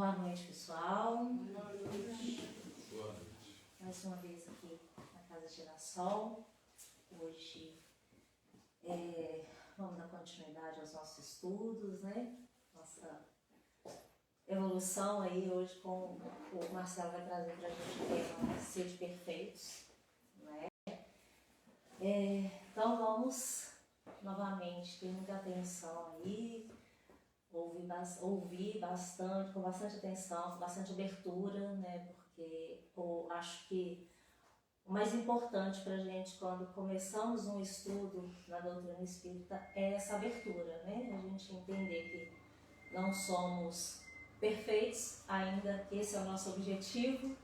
Boa noite, pessoal. Boa noite. Mais uma vez aqui na Casa Girassol. Hoje vamos dar continuidade aos nossos estudos, né? Nossa evolução aí hoje com o Marcelo vai trazer para a gente o tema Sede Perfeitos, né? Então vamos novamente ter muita atenção aí, ouvir bastante, com bastante atenção, com bastante abertura, né? Porque eu acho que o mais importante para a gente quando começamos um estudo na doutrina espírita é essa abertura, né? A gente entender que não somos perfeitos, ainda que esse é o nosso objetivo,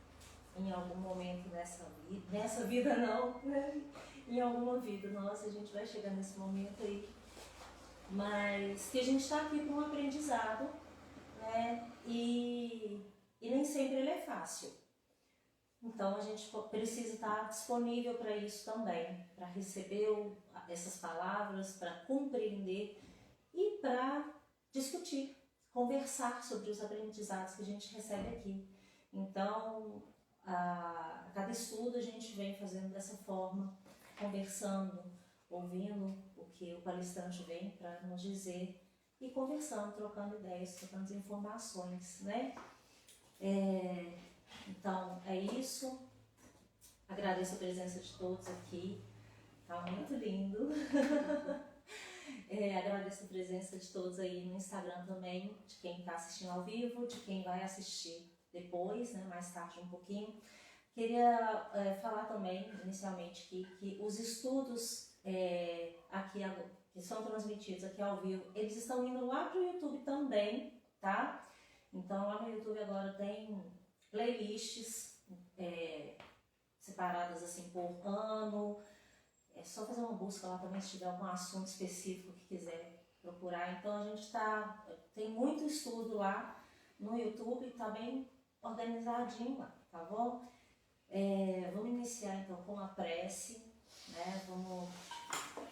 em algum momento nessa vida não, né? Em alguma vida nossa a gente vai chegar nesse momento aí, mas que a gente está aqui para um aprendizado, né? E nem sempre ele é fácil. Então a gente precisa estar disponível para isso também, para receber essas palavras, para compreender e para discutir, conversar sobre os aprendizados que a gente recebe aqui. Então, a cada estudo a gente vem fazendo dessa forma, conversando, ouvindo o que o palestrante vem para nos dizer e conversando, trocando ideias, trocando informações, né? Então, é isso. Agradeço a presença de todos aqui. Tá muito lindo. Agradeço a presença de todos aí no Instagram também, de quem está assistindo ao vivo, de quem vai assistir depois, né, mais tarde um pouquinho. Queria falar também, inicialmente, que os estudos aqui que são transmitidos aqui ao vivo, eles estão indo lá para o YouTube também, tá? Então, lá no YouTube agora tem playlists separadas assim por ano. É só fazer uma busca lá também se tiver algum assunto específico que quiser procurar. Então a gente tem muito estudo lá no YouTube, está bem organizadinho lá, tá bom? Vamos iniciar então com a prece, né? Vamos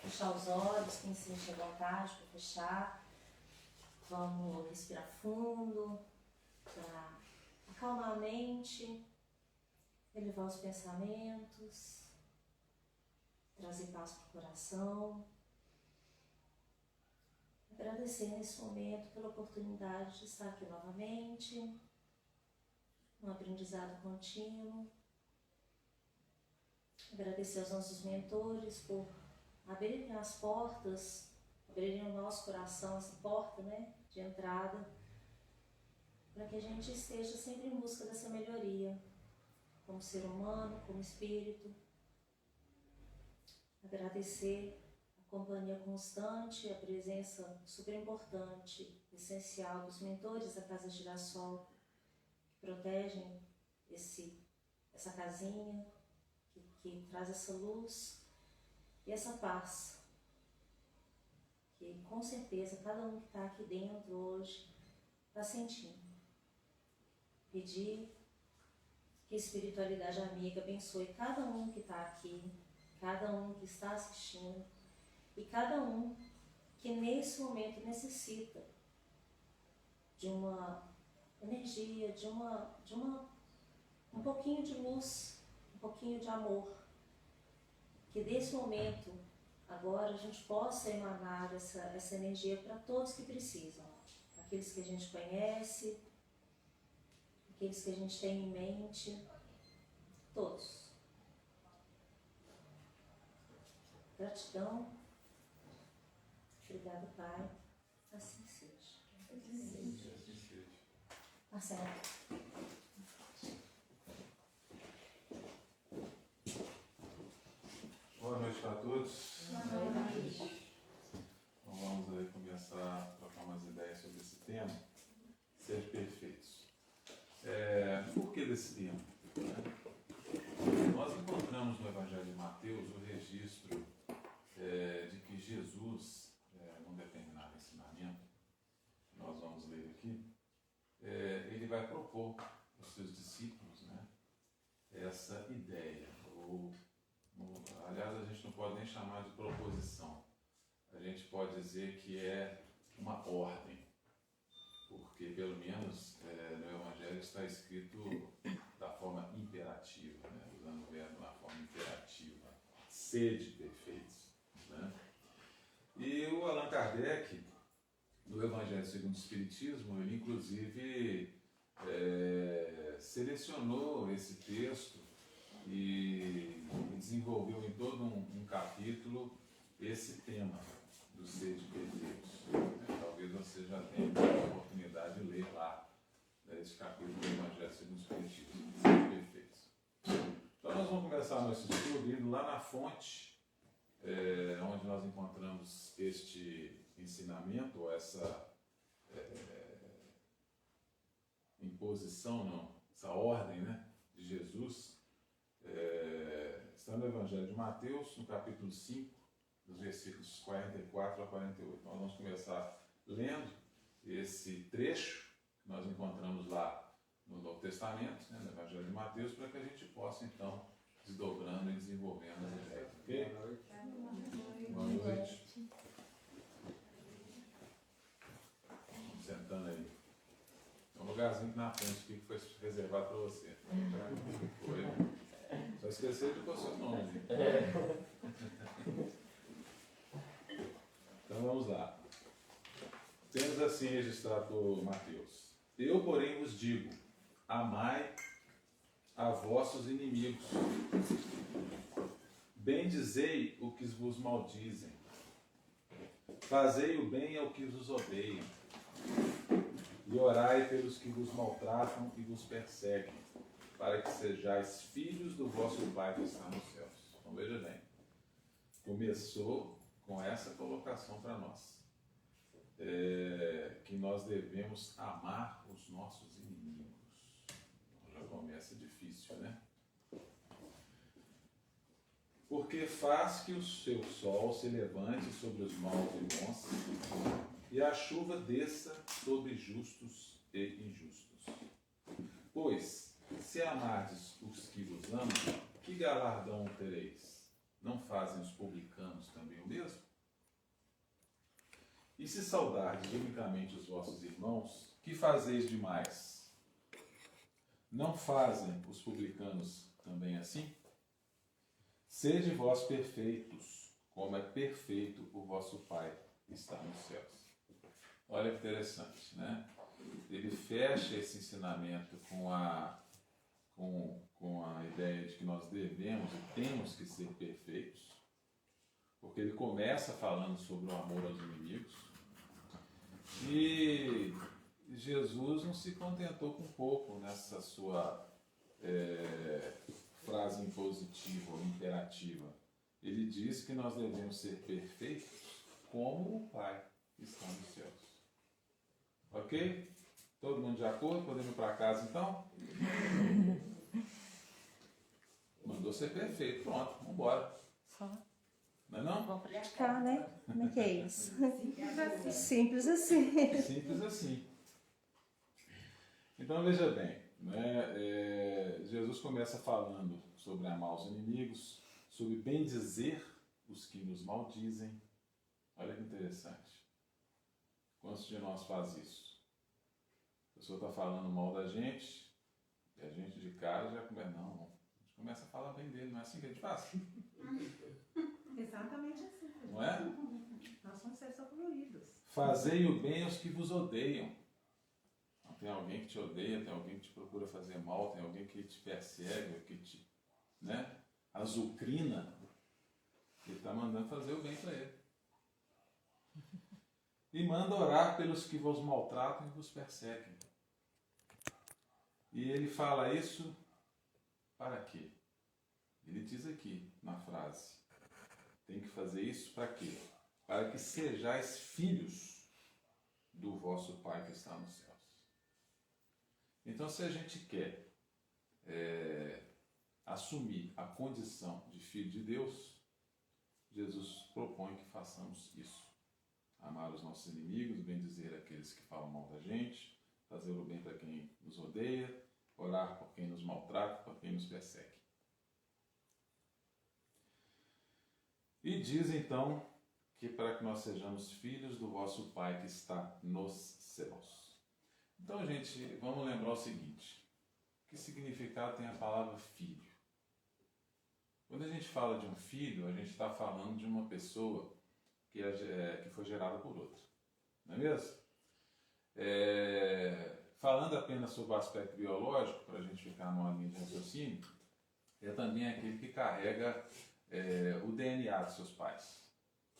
fechar os olhos, quem se sentir à vontade para fechar. Vamos respirar fundo para acalmar a mente, elevar os pensamentos, trazer paz para o coração. Agradecer nesse momento pela oportunidade de estar aqui novamente, um aprendizado contínuo. Agradecer aos nossos mentores por abrirem as portas, abrirem o nosso coração, essa porta, né, de entrada, para que a gente esteja sempre em busca dessa melhoria, como ser humano, como espírito. Agradecer a companhia constante, a presença super importante, essencial dos mentores da Casa Girassol, que protegem essa casinha, que traz essa luz e essa paz, que com certeza cada um que está aqui dentro hoje está sentindo. Pedir que a espiritualidade amiga abençoe cada um que está aqui, cada um que está assistindo e cada um que nesse momento necessita de uma energia, de um pouquinho de luz, um pouquinho de amor. Que desse momento, agora, a gente possa emanar essa energia para todos que precisam. Aqueles que a gente conhece, aqueles que a gente tem em mente, todos. Gratidão. Obrigado, Pai. Assim seja. Assim seja. Marcelo. Boa noite para todos. Boa noite. Então vamos aí começar a trocar umas ideias sobre esse tema, ser perfeitos. Por que desse tema? Nós encontramos no Evangelho de Mateus o registro de que Jesus, num determinado ensinamento, que nós vamos ler aqui, ele vai propor aos seus discípulos, né, essa ideia, aliás, a gente não pode nem chamar de proposição, a gente pode dizer que é uma ordem, porque pelo menos no está escrito da forma imperativa, né? Usando o verbo na forma imperativa. Sede perfeitos. Né? E o Allan Kardec, no Evangelho segundo o Espiritismo, ele inclusive selecionou esse texto e desenvolveu em todo um capítulo esse tema do sede perfeitos. Talvez você já tenha a oportunidade de ler lá esse capítulo do Evangelho segundo o Espiritismo, sede perfeitos. Então nós vamos começar nosso estudo indo lá na fonte, onde nós encontramos este ensinamento, ou essa imposição, não, essa ordem, né, de Jesus. Está no Evangelho de Mateus, no capítulo 5, dos versículos 44 a 48. Então, nós vamos começar lendo esse trecho que nós encontramos lá no Novo Testamento, né, no Evangelho de Mateus, para que a gente possa, então, desdobrando e desenvolvendo as ideias. Ok? Boa noite. Sentando aí. Tem um lugarzinho na frente aqui que foi reservado para você. Foi. Só esqueceu de pôr seu nome. Então vamos lá. Temos assim registrado por Mateus. Eu, porém, vos digo: amai a vossos inimigos. Bendizei o que vos maldizem. Fazei o bem ao que vos odeiam. E orai pelos que vos maltratam e vos perseguem, para que sejais filhos do vosso Pai que está nos céus. Então veja bem, começou com essa colocação para nós, que nós devemos amar os nossos inimigos. Então já começa difícil, né? Porque faz que o seu sol se levante sobre os maus e bons, e a chuva desça sobre justos e injustos. Pois, se amardes os que vos amam, que galardão tereis? Não fazem os publicanos também o mesmo? E se saudardes unicamente os vossos irmãos, que fazeis demais? Não fazem os publicanos também assim? Sede vós perfeitos, como é perfeito o vosso Pai que está nos céus. Olha que interessante, né? Ele fecha esse ensinamento com a ideia de que nós devemos e temos que ser perfeitos, porque ele começa falando sobre o amor aos inimigos, e Jesus não se contentou com pouco nessa sua frase impositiva ou imperativa. Ele diz que nós devemos ser perfeitos como o Pai está nos céus. Ok? Todo mundo de acordo? Podemos ir para casa então? Mandou ser perfeito. Pronto, vamos embora. Só. Não é não? Vamos praticar, né? Como é que é isso? Simples assim. Simples assim. Então veja bem, né? Jesus começa falando sobre amar os inimigos, sobre bendizer os que nos maldizem. Olha que interessante. Quantos de nós faz isso? A pessoa está falando mal da gente, e a gente de cara já começa, não, a gente começa a falar bem dele, não é assim que a gente faz? Exatamente assim. Não é? Nós somos seres evoluídos. Fazei o bem aos que vos odeiam. Então, tem alguém que te odeia, tem alguém que te procura fazer mal, tem alguém que te persegue, que te, né, azucrina. Ele está mandando fazer o bem para ele. E manda orar pelos que vos maltratam e vos perseguem. E ele fala isso para quê? Ele diz aqui na frase, tem que fazer isso para quê? Para que sejais filhos do vosso Pai que está nos céus. Então, se a gente quer assumir a condição de filho de Deus, Jesus propõe que façamos isso. Amar os nossos inimigos, bendizer aqueles que falam mal da gente, fazer o bem para quem nos odeia, orar por quem nos maltrata, por quem nos persegue. E diz então que para que nós sejamos filhos do vosso Pai que está nos céus. Então, gente, vamos lembrar o seguinte, que significado tem a palavra filho? Quando a gente fala de um filho, a gente está falando de uma pessoa que foi gerada por outra. Não é mesmo? Falando apenas sobre o aspecto biológico, para a gente ficar numa linha de raciocínio, é também aquele que carrega o DNA dos seus pais,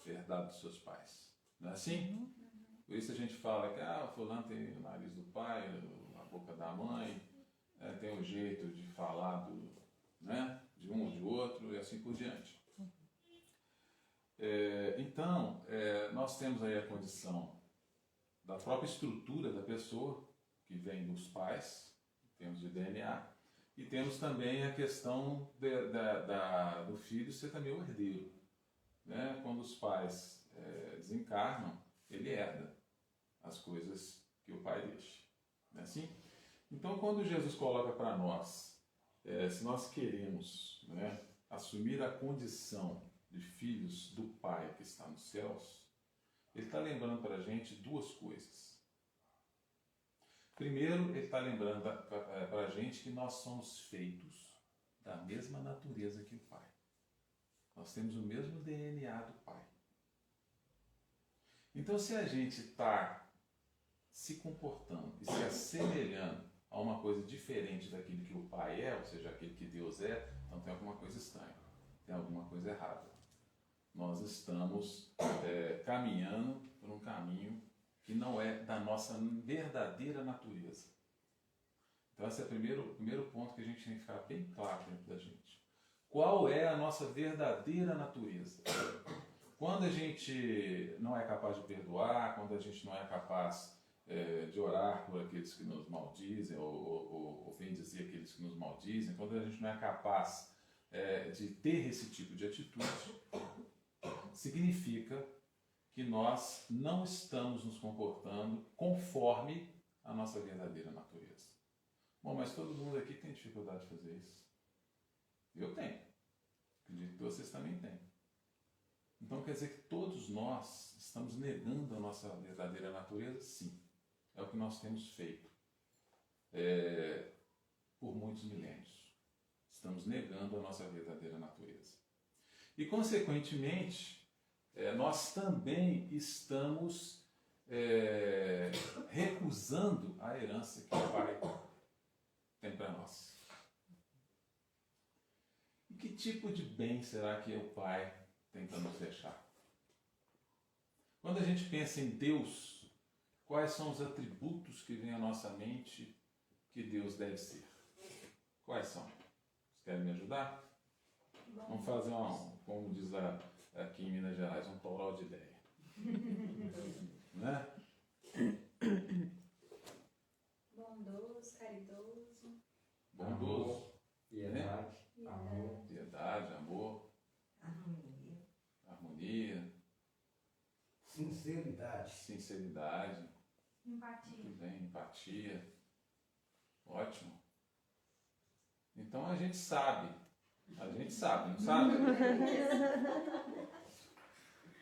herdado dos seus pais. Não é assim? Por isso a gente fala que o fulano tem o nariz do pai, a boca da mãe, tem o jeito de falar de um ou de outro e assim por diante. Então, nós temos aí a condição da própria estrutura da pessoa, que vem dos pais, temos de DNA, e temos também a questão do filho ser também o herdeiro. Né? Quando os pais desencarnam, ele herda as coisas que o pai deixa. Não é assim? Então, quando Jesus coloca para nós, se nós queremos, né, assumir a condição de filhos do Pai que está nos céus, ele está lembrando para a gente duas coisas. Primeiro, ele está lembrando para a gente que nós somos feitos da mesma natureza que o Pai. Nós temos o mesmo DNA do Pai. Então, se a gente está se comportando e se assemelhando a uma coisa diferente daquilo que o Pai é, ou seja, aquilo que Deus é, então tem alguma coisa estranha, tem alguma coisa errada. Nós estamos caminhando por um caminho que não é da nossa verdadeira natureza. Então esse é o primeiro ponto que a gente tem que ficar bem claro dentro da gente. Qual é a nossa verdadeira natureza? Quando a gente não é capaz de perdoar, quando a gente não é capaz de orar por aqueles que nos maldizem, ou vem dizer aqueles que nos maldizem, quando a gente não é capaz de ter esse tipo de atitude, significa que nós não estamos nos comportando conforme a nossa verdadeira natureza. Bom, mas todo mundo aqui tem dificuldade de fazer isso. Eu tenho. Acredito que vocês também têm. Então quer dizer que todos nós estamos negando a nossa verdadeira natureza? Sim. É o que nós temos feito por muitos milênios. Estamos negando a nossa verdadeira natureza. E, consequentemente, nós também estamos recusando a herança que o Pai tem para nós. E que tipo de bem será que o Pai tem para nos deixar? Quando a gente pensa em Deus, quais são os atributos que vêm à nossa mente que Deus deve ser? Quais são? Vocês querem me ajudar? Vamos fazer como diz aqui em Minas Gerais, um toró de ideia. Né? Bondoso, caridoso. Bondoso. Piedade, Né? amor. Piedade, amor. Harmonia. Harmonia. Sinceridade. Sinceridade. Empatia. Muito bem, empatia. Ótimo. Então a gente sabe, não sabe?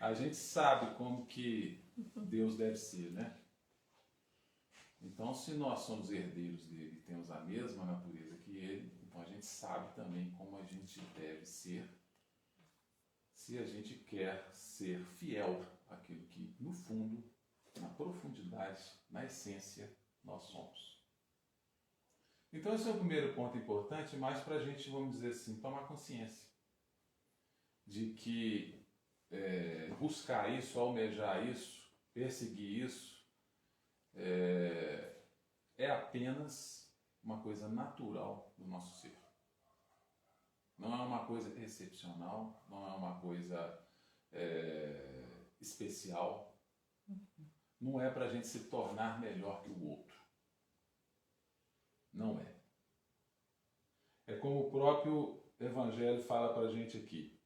A gente sabe como que Deus deve ser, né? Então, se nós somos herdeiros dele e temos a mesma natureza que ele, então a gente sabe também como a gente deve ser, se a gente quer ser fiel àquilo que, no fundo, na profundidade, na essência, nós somos. Então esse é o primeiro ponto importante, mas para a gente, vamos dizer assim, tomar consciência de que buscar isso, almejar isso, perseguir isso, é apenas uma coisa natural do nosso ser. Não é uma coisa excepcional, não é uma coisa especial, não é para a gente se tornar melhor que o outro. Não é. É como o próprio Evangelho fala para a gente aqui.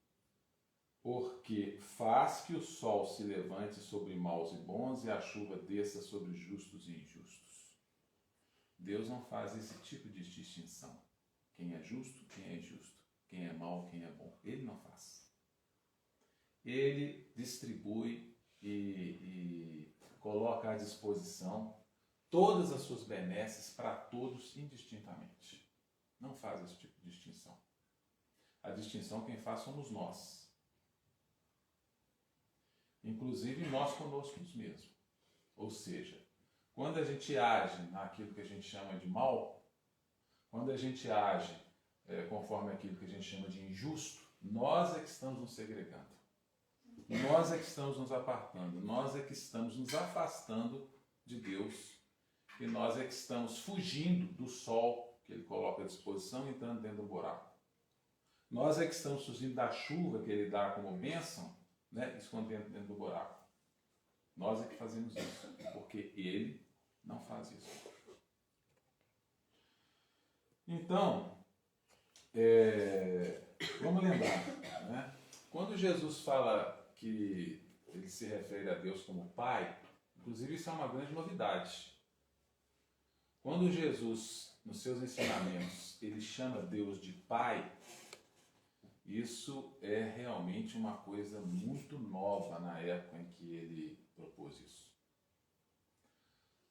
Porque faz que o sol se levante sobre maus e bons e a chuva desça sobre justos e injustos. Deus não faz esse tipo de distinção. Quem é justo, quem é injusto. Quem é mau, quem é bom. Ele não faz. Ele distribui e coloca à disposição todas as suas benesses para todos indistintamente. não faz esse tipo de distinção. A distinção quem faz somos nós. Inclusive nós conosco mesmos. Ou seja, quando a gente age naquilo que a gente chama de mal, quando a gente age conforme aquilo que a gente chama de injusto, nós é que estamos nos segregando. Nós é que estamos nos apartando. Nós é que estamos nos afastando de Deus. E nós é que estamos fugindo do sol que Ele coloca à disposição e entrando dentro do buraco. Nós é que estamos fugindo da chuva que Ele dá como bênção, né, escondendo dentro do buraco. Nós é que fazemos isso, porque Ele não faz isso. Então, vamos lembrar, né? Quando Jesus fala que Ele se refere a Deus como Pai, inclusive isso é uma grande novidade. Quando Jesus, nos seus ensinamentos, Ele chama Deus de Pai, isso é realmente uma coisa muito nova na época em que Ele propôs isso.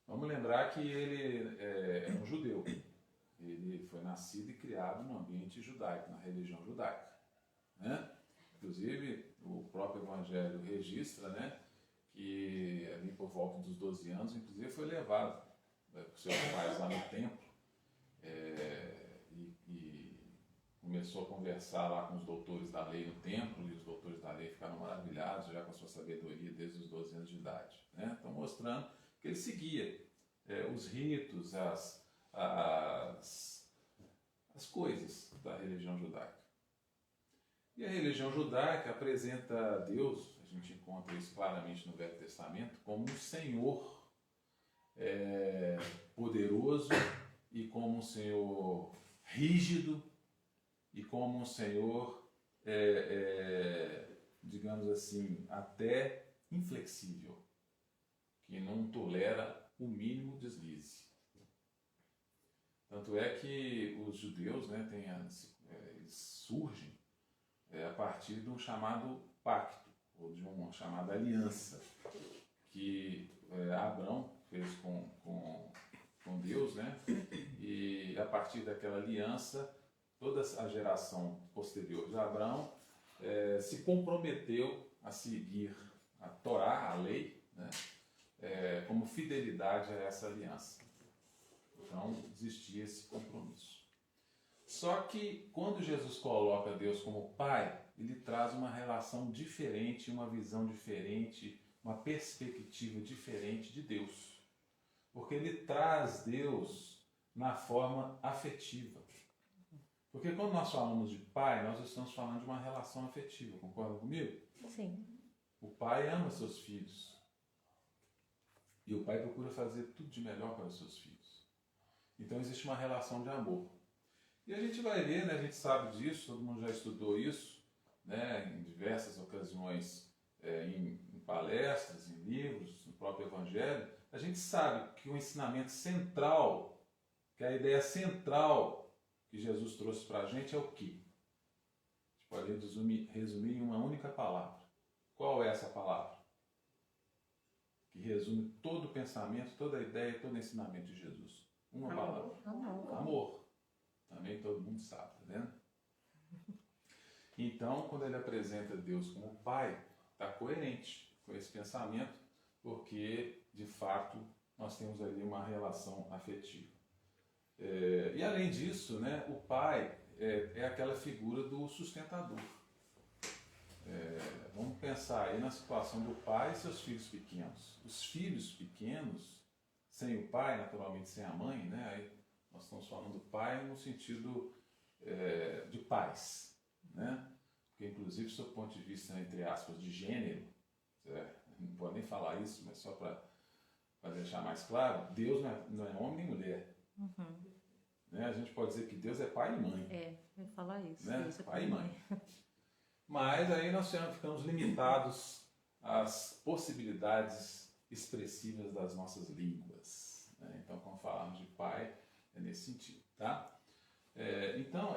Vamos lembrar que Ele é um judeu. Ele foi nascido e criado no ambiente judaico, na religião judaica, né? Inclusive, o próprio Evangelho registra, né, que ali por volta dos 12 anos, inclusive, foi levado por seus pais lá no templo e começou a conversar lá com os doutores da lei no templo, e os doutores da lei ficaram maravilhados já com a sua sabedoria desde os 12 anos de idade, né? Estão mostrando que ele seguia os ritos, as coisas da religião judaica. E a religião judaica apresenta Deus, a gente encontra isso claramente no Velho Testamento, como um Senhor poderoso e como um Senhor rígido e como um Senhor, digamos assim, até inflexível, que não tolera o mínimo deslize. Tanto é que os judeus, né, eles surgem a partir de um chamado pacto, ou de uma chamada aliança, que Abrão fez com Deus, né? E a partir daquela aliança, toda a geração posterior de Abrão se comprometeu a seguir a Torá, a lei, né? Como fidelidade a essa aliança. Então, existia esse compromisso. Só que, quando Jesus coloca Deus como Pai, Ele traz uma relação diferente, uma visão diferente, uma perspectiva diferente de Deus. Porque Ele traz Deus na forma afetiva. Porque quando nós falamos de Pai, nós estamos falando de uma relação afetiva, concorda comigo? Sim. O pai ama seus filhos. E o pai procura fazer tudo de melhor para os seus filhos. Então existe uma relação de amor. E a gente vai ver, né, a gente sabe disso, todo mundo já estudou isso, né, em diversas ocasiões, em palestras, em livros, no próprio Evangelho. A gente sabe que o ensinamento central, que a ideia central que Jesus trouxe para a gente é o quê? A gente pode resumir em uma única palavra. Qual é essa palavra? Que resume todo o pensamento, toda a ideia, todo o ensinamento de Jesus. Uma palavra. Amor. Também todo mundo sabe, tá vendo? Então, quando ele apresenta Deus como Pai, está coerente com esse pensamento, porque, de fato, nós temos ali uma relação afetiva. E, além disso, né, o Pai é aquela figura do sustentador. Vamos pensar aí na situação do pai e seus filhos pequenos. Os filhos pequenos, sem o pai, naturalmente sem a mãe, né? Aí nós estamos falando do pai no sentido de pais, né? Porque, inclusive, do ponto de vista, entre aspas, de gênero, não pode nem falar isso, mas só para deixar mais claro, Deus não é homem nem mulher. Uhum. Né? A gente pode dizer que Deus é pai e mãe. Eu ia falar isso. Né? Deus é pai e mãe. Mas aí nós ficamos limitados às possibilidades expressivas das nossas línguas. Né? Então, quando falamos de pai, é nesse sentido. Tá? Então,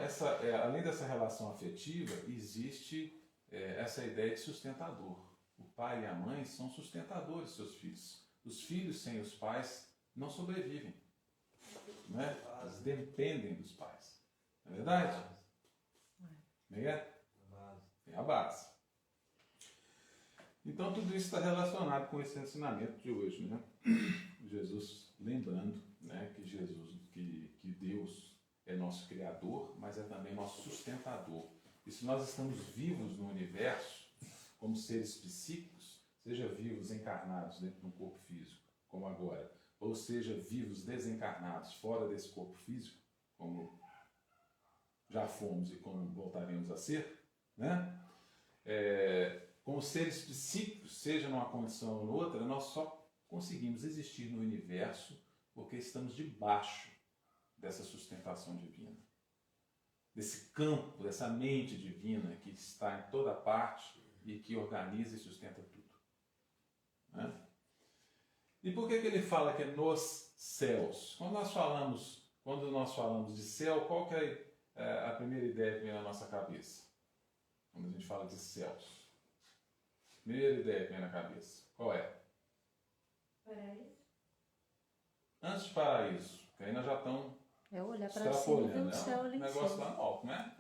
além dessa relação afetiva, existe essa ideia de sustentador. O pai e a mãe são sustentadores dos seus filhos. Os filhos sem os pais não sobrevivem. Né? Eles dependem dos pais. Não é verdade? É a base. Então tudo isso está relacionado com esse ensinamento de hoje, né? Jesus lembrando, né, que Deus é nosso Criador, mas é também nosso sustentador. E se nós estamos vivos no universo, como seres psíquicos, seja vivos encarnados dentro de um corpo físico, como agora, ou seja vivos desencarnados fora desse corpo físico, como já fomos e como voltaremos a ser, né? Como seres psíquicos, seja numa condição ou noutra, nós só conseguimos existir no universo porque estamos debaixo dessa sustentação divina, desse campo, dessa mente divina que está em toda parte e que organiza e sustenta tudo. Né? E por que ele fala que é nos céus? Quando nós falamos de céu, qual que é a primeira ideia que vem na nossa cabeça? Quando a gente fala de céus. Primeira ideia que vem na cabeça. Qual é? Paraíso. Antes de paraíso, que aí nós já estamos olhar para cima e ver o céu ali em negócio cima. lá no alto, né?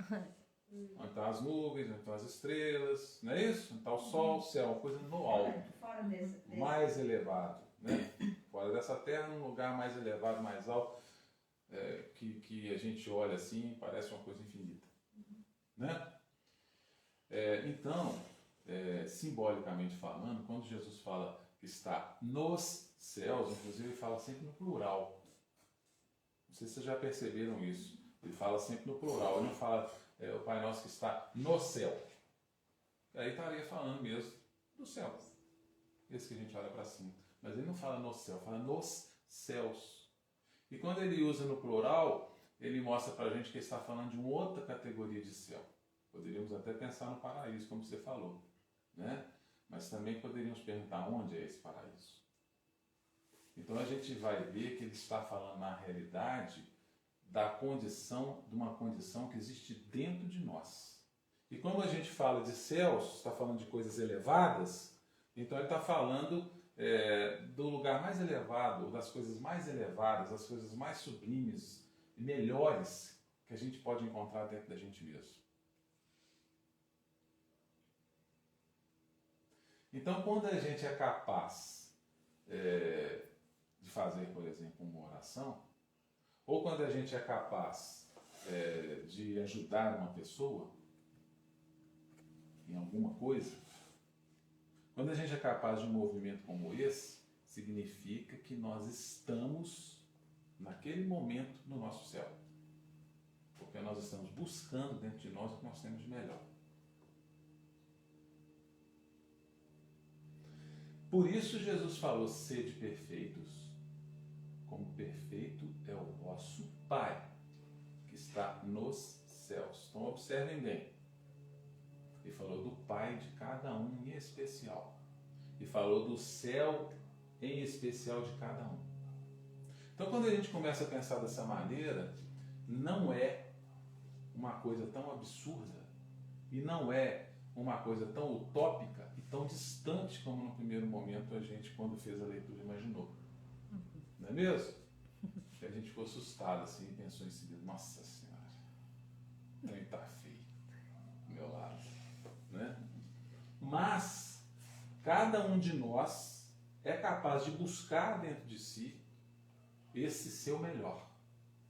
Onde estão as nuvens, onde estão as estrelas, não é isso? Onde está o sol, o céu, uma coisa no alto. Fora desse. Mais elevado, né? Fora dessa terra, num lugar mais elevado, mais alto, que a gente olha assim, parece uma coisa infinita, né? Então, simbolicamente falando, quando Jesus fala que está nos céus, inclusive ele fala sempre no plural. Não sei se vocês já perceberam isso. Ele fala sempre no plural, ele não fala o Pai Nosso que está no céu. Aí estaria falando mesmo do céu. Esse que a gente olha para cima. Mas ele não fala no céu, fala nos céus. E quando ele usa no plural, ele mostra para a gente que ele está falando de uma outra categoria de céu. Poderíamos até pensar no paraíso, como você falou, né? Mas também poderíamos perguntar onde é esse paraíso. Então a gente vai ver que ele está falando na realidade de uma condição que existe dentro de nós. E como a gente fala de céus, está falando de coisas elevadas, então ele está falando do lugar mais elevado, ou das coisas mais elevadas, das coisas mais sublimes e melhores que a gente pode encontrar dentro da gente mesmo. Então, quando a gente é capaz de fazer, por exemplo, uma oração, ou quando a gente é capaz de ajudar uma pessoa em alguma coisa, quando a gente é capaz de um movimento como esse, significa que nós estamos, naquele momento, no nosso céu. Porque nós estamos buscando dentro de nós o que nós temos de melhor. Por isso Jesus falou, sede perfeitos, como perfeito é o vosso Pai, que está nos céus. Então observem bem. Ele falou do Pai de cada um em especial. E falou do céu em especial de cada um. Então quando a gente começa a pensar dessa maneira, não é uma coisa tão absurda e não é uma coisa tão utópica e tão distante como no primeiro momento a gente, quando fez a leitura, imaginou. Não é mesmo? E a gente ficou assustado assim e pensou em seguida, nossa Senhora, o trem está feio do meu lado. Né? Mas cada um de nós é capaz de buscar dentro de si esse seu melhor.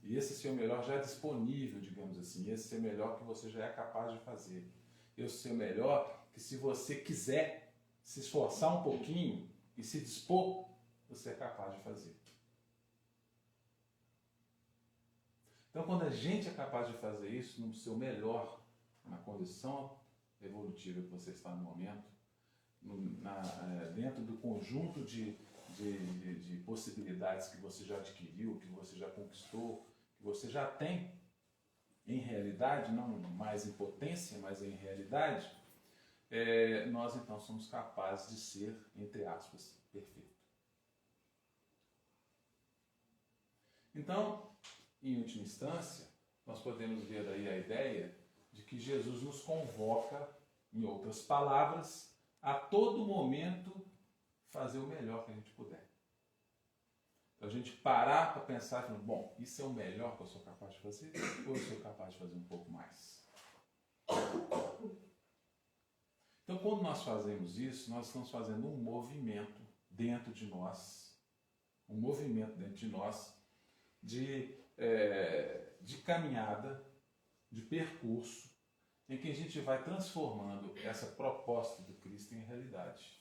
E esse seu melhor já é disponível, digamos assim. Esse seu melhor que você já é capaz de fazer. Esse seu melhor que, se você quiser se esforçar um pouquinho e se dispor, você é capaz de fazer. Então, quando a gente é capaz de fazer isso no seu melhor, na condição evolutiva que você está no momento, dentro do conjunto de possibilidades que você já adquiriu, que você já conquistou, que você já tem em realidade, não mais em potência, mas em realidade, nós então somos capazes de ser, entre aspas, perfeito. Então, em última instância, nós podemos ver aí a ideia de que Jesus nos convoca, em outras palavras, a todo momento fazer o melhor que a gente puder. A gente parar para pensar, falando, bom, isso é o melhor que eu sou capaz de fazer ou eu sou capaz de fazer um pouco mais? Então, quando nós fazemos isso, nós estamos fazendo um movimento dentro de nós, de caminhada, de percurso, em que a gente vai transformando essa proposta do Cristo em realidade.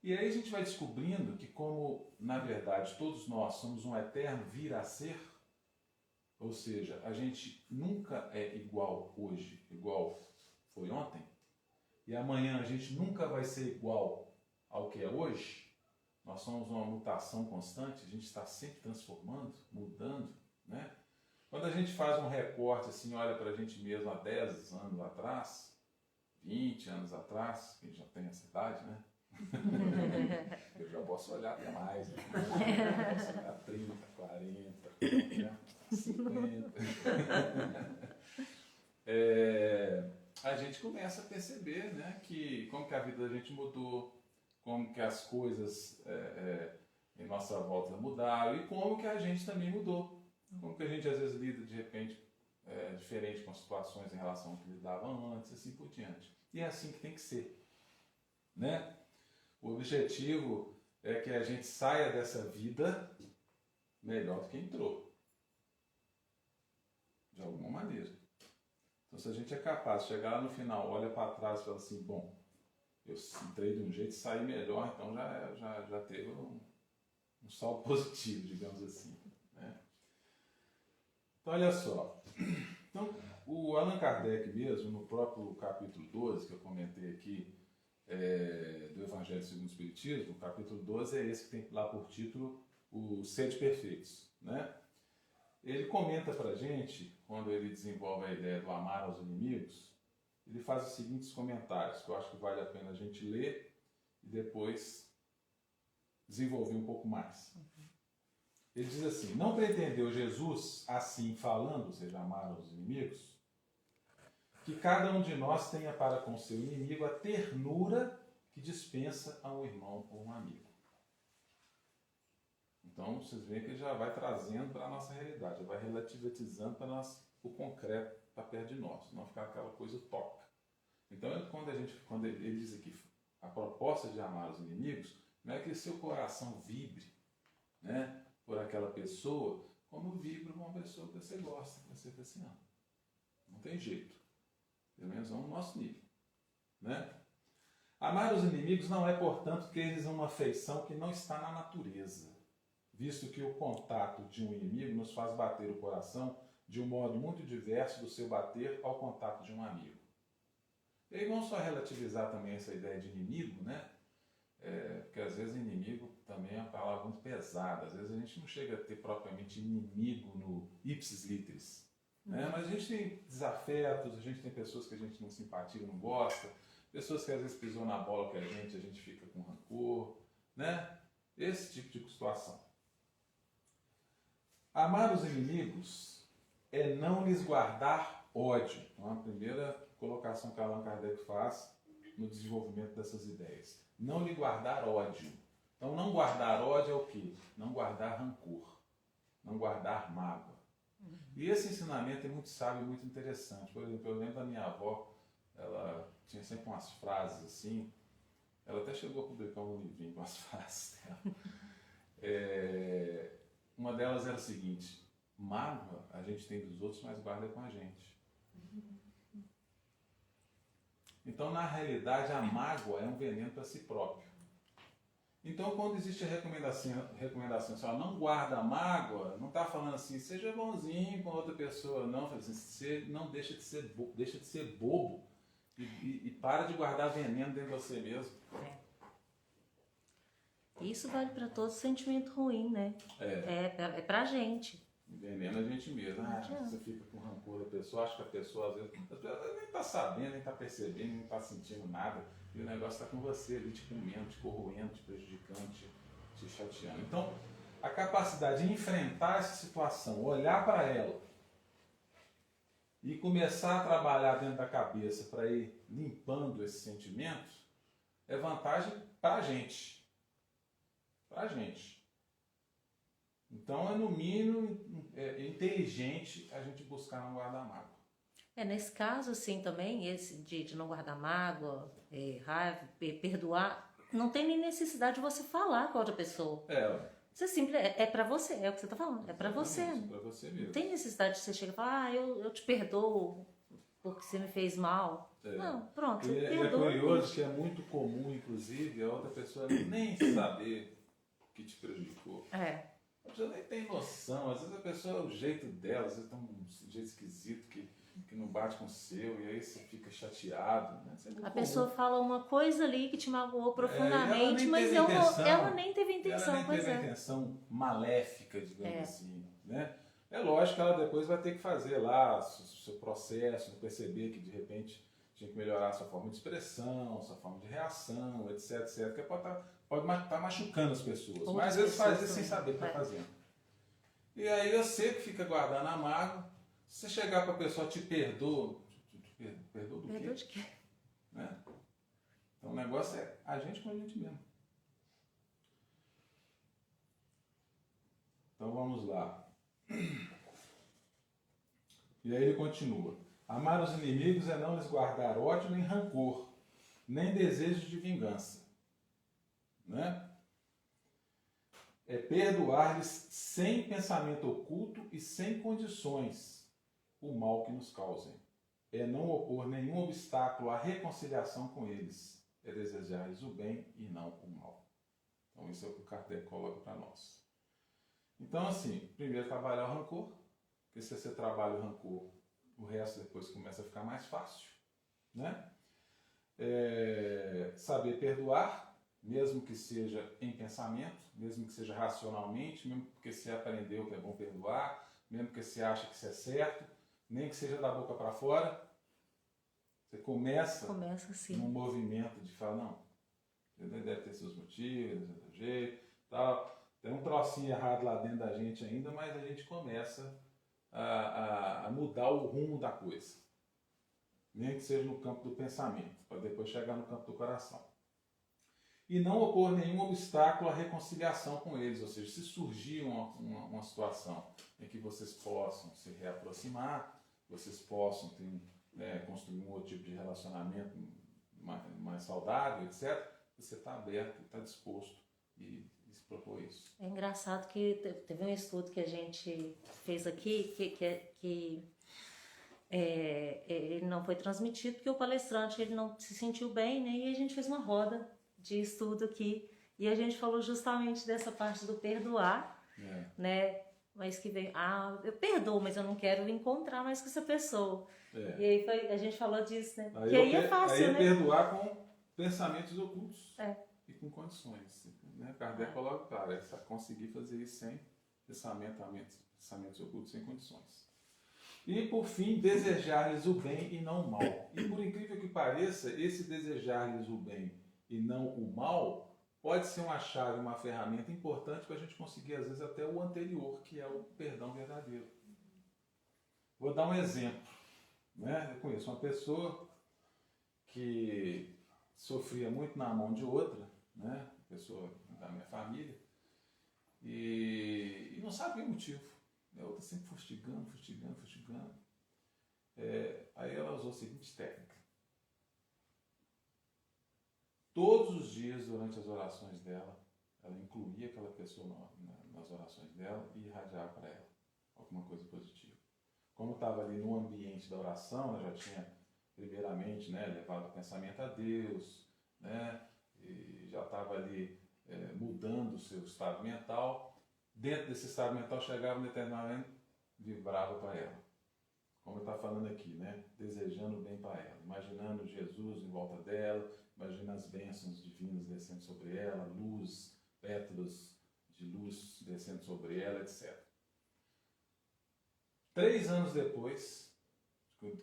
E aí a gente vai descobrindo que como, na verdade, todos nós somos um eterno vir a ser, ou seja, a gente nunca é igual hoje, igual foi ontem, e amanhã a gente nunca vai ser igual ao que é hoje. Nós somos uma mutação constante, a gente está sempre transformando, mudando, né? Quando a gente faz um recorte, assim, olha para a gente mesmo há 10 anos atrás, 20 anos atrás, quem já tem essa idade, né? Eu já posso olhar até mais, né? Eu posso olhar 30, 40, 50. A gente começa a perceber, né, que como que a vida da gente mudou, como que as coisas em nossa volta mudaram e como que a gente também mudou. Como que a gente às vezes lida de repente diferente com situações em relação ao que lidava antes, assim por diante. E é assim que tem que ser, né? O objetivo é que a gente saia dessa vida melhor do que entrou, de alguma maneira. Então, se a gente é capaz de chegar lá no final, olha para trás e fala assim, bom, eu entrei de um jeito e saí melhor, então já teve um saldo positivo, digamos assim, né? Então, olha só. Então, o Allan Kardec mesmo, no próprio capítulo 12, que eu comentei aqui, do Evangelho segundo o Espiritismo, o capítulo 12 é esse que tem lá por título os Sede Perfeitos, né? Ele comenta para a gente, quando ele desenvolve a ideia do amar aos inimigos, ele faz os seguintes comentários, que eu acho que vale a pena a gente ler e depois desenvolver um pouco mais. Ele diz assim, não pretendeu Jesus, assim falando, ou seja, amar aos inimigos, que cada um de nós tenha para com seu inimigo a ternura que dispensa a um irmão ou um amigo. Então, vocês veem que ele já vai trazendo para a nossa realidade, já vai relativizando para nós o concreto para perto de nós, não ficar aquela coisa utópica. Então, quando ele diz aqui a proposta de amar os inimigos, não é que seu coração vibre, né, por aquela pessoa, como vibra uma pessoa que você gosta, que você ama. Não tem jeito. Pelo menos no nosso nível, né? Amar os inimigos não é, portanto, que eles uma afeição que não está na natureza, visto que o contato de um inimigo nos faz bater o coração de um modo muito diverso do seu bater ao contato de um amigo. E aí vamos só relativizar também essa ideia de inimigo, né? Porque às vezes inimigo também é uma palavra muito pesada, às vezes a gente não chega a ter propriamente inimigo no ipsis literis, né? Mas a gente tem desafetos, a gente tem pessoas que a gente não simpatia, não gosta, pessoas que às vezes pisou na bola que a gente fica com rancor, né? Esse tipo de situação. Amar os inimigos é não lhes guardar ódio. Então, a primeira colocação que Allan Kardec faz no desenvolvimento dessas ideias. Não lhe guardar ódio. Então, não guardar ódio é o quê? Não guardar rancor. Não guardar mágoa. E esse ensinamento é muito sábio e muito interessante. Por exemplo, eu lembro da minha avó, ela tinha sempre umas frases assim. Ela até chegou a publicar um livrinho com as frases dela. Uma delas era a seguinte: mágoa a gente tem dos outros, mas guarda com a gente. Então, na realidade, a mágoa é um veneno para si próprio. Então, quando existe a recomendação assim, ó, não guarda a mágoa, não está falando assim, seja bonzinho com outra pessoa, não. Assim, você não deixa de ser bobo e para de guardar veneno dentro de você mesmo. Isso vale para todo sentimento ruim, né? É pra gente. Envenena a gente mesmo. Você fica com rancor da pessoa, acha que a pessoa às vezes nem está sabendo, nem está percebendo, nem está sentindo nada. E o negócio está com você ali, te comendo, te corroendo, te prejudicando, te chateando. Então, a capacidade de enfrentar essa situação, olhar para ela e começar a trabalhar dentro da cabeça para ir limpando esses sentimentos, é vantagem para a gente. Para a gente. Então é no mínimo inteligente a gente buscar não guardar mágoa. Nesse caso, assim, também, esse de não guardar mágoa, raiva, perdoar, não tem nem necessidade de você falar com a outra pessoa. Isso é simples, é pra você, é o que você tá falando, é pra você. É pra você mesmo. Não tem necessidade de você chegar e falar, eu te perdoo porque você me fez mal. Não, pronto, você perdoa. É curioso que é muito comum, inclusive, a outra pessoa nem saber que te prejudicou. A pessoa nem tem noção, às vezes a pessoa é o jeito dela, às vezes tem um jeito esquisito que não bate com o seu, e aí você fica chateado. Né? A pessoa fala uma coisa ali que te magoou profundamente, mas ela nem teve intenção. Ela nem teve a intenção maléfica, digamos assim. Né? É lógico que ela depois vai ter que fazer lá o seu processo, perceber que de repente tinha que melhorar a sua forma de expressão, sua forma de reação, etc, etc, que pode estar machucando as pessoas. Mas às vezes faz isso sem saber o que está fazendo. E aí você que fica guardando a mágoa, se você chegar para a pessoa, te perdoa do quê? Perdoa de quê? Né? Então o negócio é a gente com a gente mesmo. Então vamos lá. E aí ele continua. Amar os inimigos é não lhes guardar ódio nem rancor, nem desejo de vingança. Né? É perdoar-lhes sem pensamento oculto e sem condições o mal que nos causem. É não opor nenhum obstáculo à reconciliação com eles. É desejar-lhes o bem e não o mal. Então isso é o que o Kardec coloca para nós. Então assim, primeiro trabalhar o rancor, porque se você trabalha o rancor, o resto depois começa a ficar mais fácil. Né? Saber perdoar, mesmo que seja em pensamento, mesmo que seja racionalmente, mesmo porque você aprendeu que é bom perdoar, mesmo que você acha que isso é certo, nem que seja da boca para fora, você começa assim. num movimento de falar, não, deve ter seus motivos, deve ter seu jeito, tal. Tem um trocinho errado lá dentro da gente ainda, mas a gente começa a mudar o rumo da coisa. Nem que seja no campo do pensamento, para depois chegar no campo do coração. E não opor nenhum obstáculo à reconciliação com eles, ou seja, se surgir uma situação em que vocês possam se reaproximar, vocês possam construir um outro tipo de relacionamento mais saudável, etc., você está aberto, está disposto e se propor isso. É engraçado que teve um estudo que a gente fez aqui que ele não foi transmitido porque o palestrante ele não se sentiu bem, né? E a gente fez uma roda de estudo aqui e a gente falou justamente dessa parte do perdoar, né? Mas que veio, eu perdoo, mas eu não quero encontrar mais com essa pessoa. E aí a gente falou disso, né? Aí é fácil, aí né? Perdoar com pensamentos ocultos e com condições. Né? Kardec coloca claro, conseguir fazer isso sem pensamentos ocultos, sem condições. E por fim, desejar-lhes o bem e não o mal. E por incrível que pareça, esse desejar-lhes o bem e não o mal pode ser uma chave, uma ferramenta importante para a gente conseguir, às vezes, até o anterior, que é o perdão verdadeiro. Vou dar um exemplo. Né? Eu conheço uma pessoa que sofria muito na mão de outra, né? Pessoa da minha família, e não sabia o motivo. A outra sempre fustigando. Aí ela usou a seguinte técnica. Todos os dias, durante as orações dela, ela incluía aquela pessoa nas orações dela e irradiava para ela alguma coisa positiva. Como estava ali no ambiente da oração, ela já tinha, primeiramente, né, levado o pensamento a Deus, né, e já estava ali mudando o seu estado mental. Dentro desse estado mental chegava um determinado momento, vibrava para ela. Como está falando aqui, né, desejando o bem para ela, imaginando Jesus em volta dela, imaginando as bênçãos divinas descendo sobre ela, luz, pétalas de luz descendo sobre ela, etc. 3 anos depois,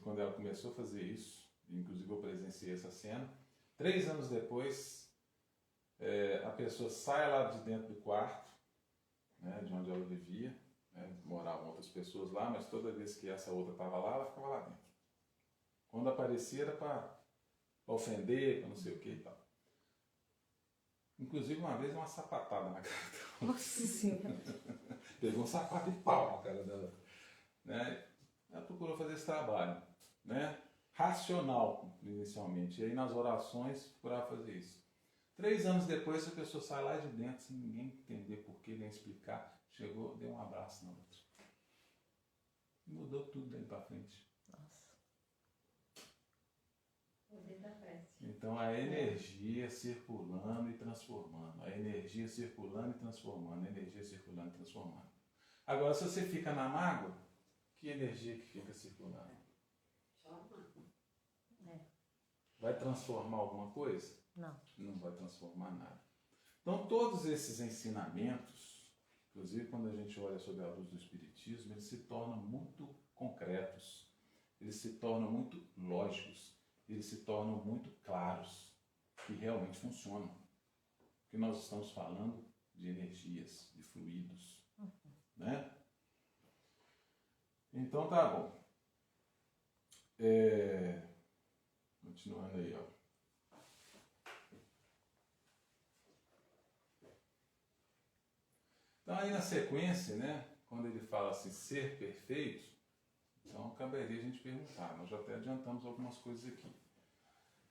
quando ela começou a fazer isso, inclusive eu presenciei essa cena, 3 anos depois, a pessoa sai lá de dentro do quarto, né, de onde ela vivia, né, moravam outras pessoas lá, mas toda vez que essa outra estava lá, ela ficava lá dentro. Quando aparecia era para ofender, para não sei o que e tal. Inclusive uma vez uma sapatada na cara dela. Nossa Senhora! Pegou um sapato e pau na cara dela. Né? Ela procurou fazer esse trabalho, né? Racional, inicialmente. E aí nas orações procurava fazer isso. 3 anos depois, a pessoa sai lá de dentro sem ninguém entender porquê, nem explicar. Chegou, deu um abraço na outra. E mudou tudo daí para frente. Poder da prece. Então a energia circulando e transformando. A energia circulando e transformando. A energia circulando e transformando. Agora, se você fica na mágoa, que energia que fica circulando? Só mágoa. Vai transformar alguma coisa? Não. Não vai transformar nada. Então, todos esses ensinamentos, inclusive quando a gente olha sobre a luz do Espiritismo, eles se tornam muito concretos, eles se tornam muito lógicos, eles se tornam muito claros e realmente funcionam. Porque nós estamos falando de energias, de fluidos. Né? Então, tá bom. Continuando aí, ó. Então, aí na sequência, né, quando ele fala assim, ser perfeito, então caberia a gente perguntar. Nós já até adiantamos algumas coisas aqui.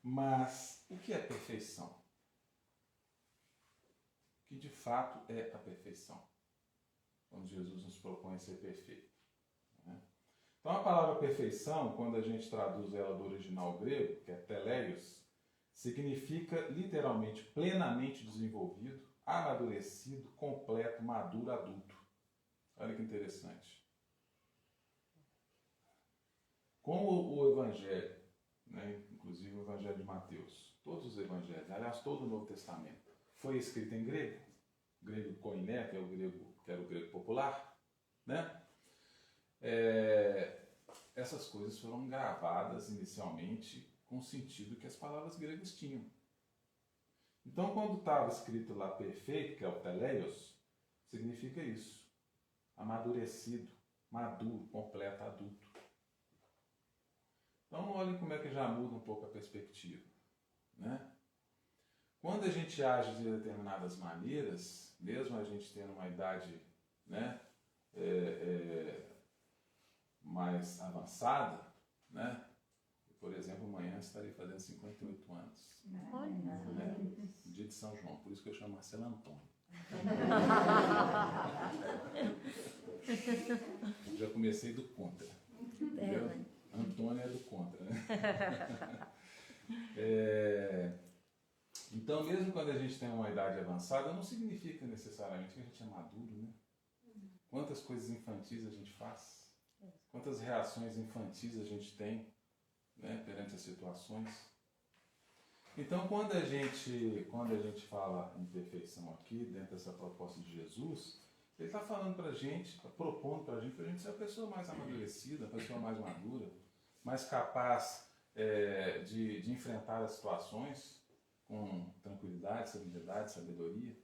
Mas, o que é perfeição? O que de fato é a perfeição? Quando Jesus nos propõe ser perfeito. Né? Então, a palavra perfeição, quando a gente traduz ela do original grego, que é teleios, significa literalmente plenamente desenvolvido, amadurecido, completo, maduro, adulto. Olha que interessante. Como o Evangelho, né, inclusive o Evangelho de Mateus, todos os Evangelhos, aliás, todo o Novo Testamento, foi escrito em grego, grego koiné, que era o grego popular, né? Essas coisas foram gravadas inicialmente com o sentido que as palavras gregas tinham. Então, quando estava escrito lá perfeito, que é o teleios, significa isso. Amadurecido, maduro, completo, adulto. Então, olhem como é que já muda um pouco a perspectiva. Né? Quando a gente age de determinadas maneiras, mesmo a gente tendo uma idade, né, mais avançada, né? Por exemplo, amanhã estarei fazendo 58 anos. Olha. Né? Dia de São João, por isso que eu chamo Marcelo Antônio. Já comecei do contra. Entendeu? Antônio é do contra, né? Então, mesmo quando a gente tem uma idade avançada, não significa necessariamente que a gente é maduro, né? Quantas coisas infantis a gente faz? Quantas reações infantis a gente tem, né, perante as situações? Então, quando a gente fala em perfeição aqui, dentro dessa proposta de Jesus, ele está falando para a gente, está propondo para a gente ser a pessoa mais amadurecida, a pessoa mais madura, mais capaz de enfrentar as situações com tranquilidade, serenidade, sabedoria.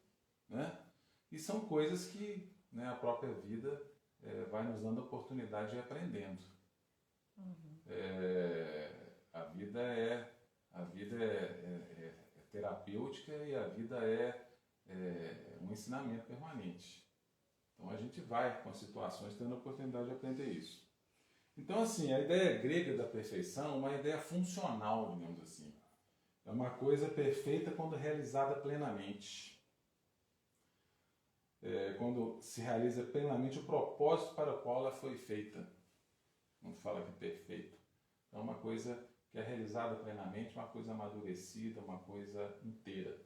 Né? E são coisas que, né, a própria vida vai nos dando a oportunidade de ir aprendendo. A vida é terapêutica e a vida é um ensinamento permanente. Então a gente vai com as situações tendo a oportunidade de aprender isso. Então, assim, a ideia grega da perfeição é uma ideia funcional, digamos assim. É uma coisa perfeita quando realizada plenamente. Quando se realiza plenamente o propósito para o qual ela foi feita. Não fala que é perfeito. É uma coisa que é realizada plenamente, uma coisa amadurecida, uma coisa inteira.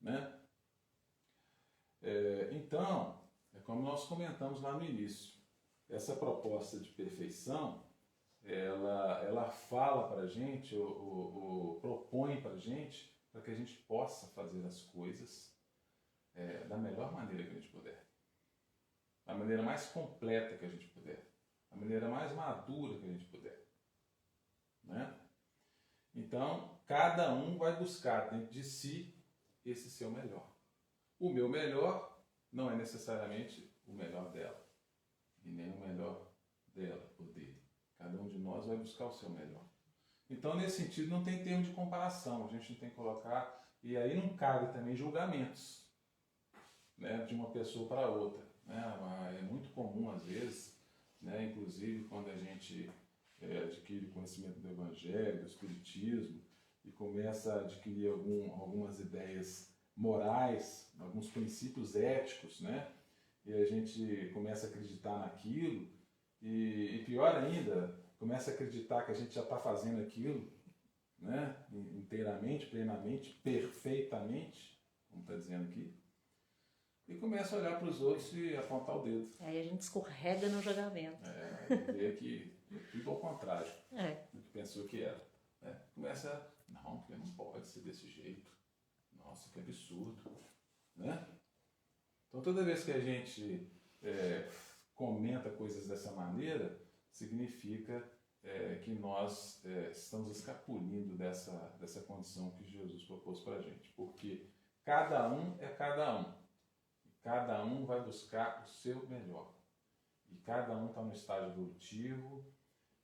Né? Então, é como nós comentamos lá no início. Essa proposta de perfeição, ela fala para a gente, ou propõe para a gente, para que a gente possa fazer as coisas da melhor maneira que a gente puder. Da maneira mais completa que a gente puder. Da maneira mais madura que a gente puder. Né? Então, cada um vai buscar dentro de si esse seu melhor. O meu melhor não é necessariamente o melhor dela. E nem o melhor dela ou dele. Cada um de nós vai buscar o seu melhor. Então, nesse sentido, não tem termo de comparação. A gente não tem que colocar... E aí não cabe também julgamentos, né, de uma pessoa para outra. né? É muito comum, às vezes, né? Inclusive quando a gente adquire conhecimento do Evangelho, do Espiritismo, e começa a adquirir algumas ideias morais, alguns princípios éticos, né? E a gente começa a acreditar naquilo, e pior ainda, começa a acreditar que a gente já está fazendo aquilo, né? Inteiramente, plenamente, perfeitamente, como está dizendo aqui, e começa a olhar para os outros e apontar o dedo. Aí a gente escorrega no julgamento. E vê que é tudo ao contrário do que pensou que era. Né? Começa, não, porque não pode ser desse jeito. Nossa, que absurdo. Né? Então, toda vez que a gente comenta coisas dessa maneira, significa que nós estamos escapulindo dessa condição que Jesus propôs para a gente. Porque cada um é cada um. Cada um vai buscar o seu melhor. E cada um está no estágio evolutivo,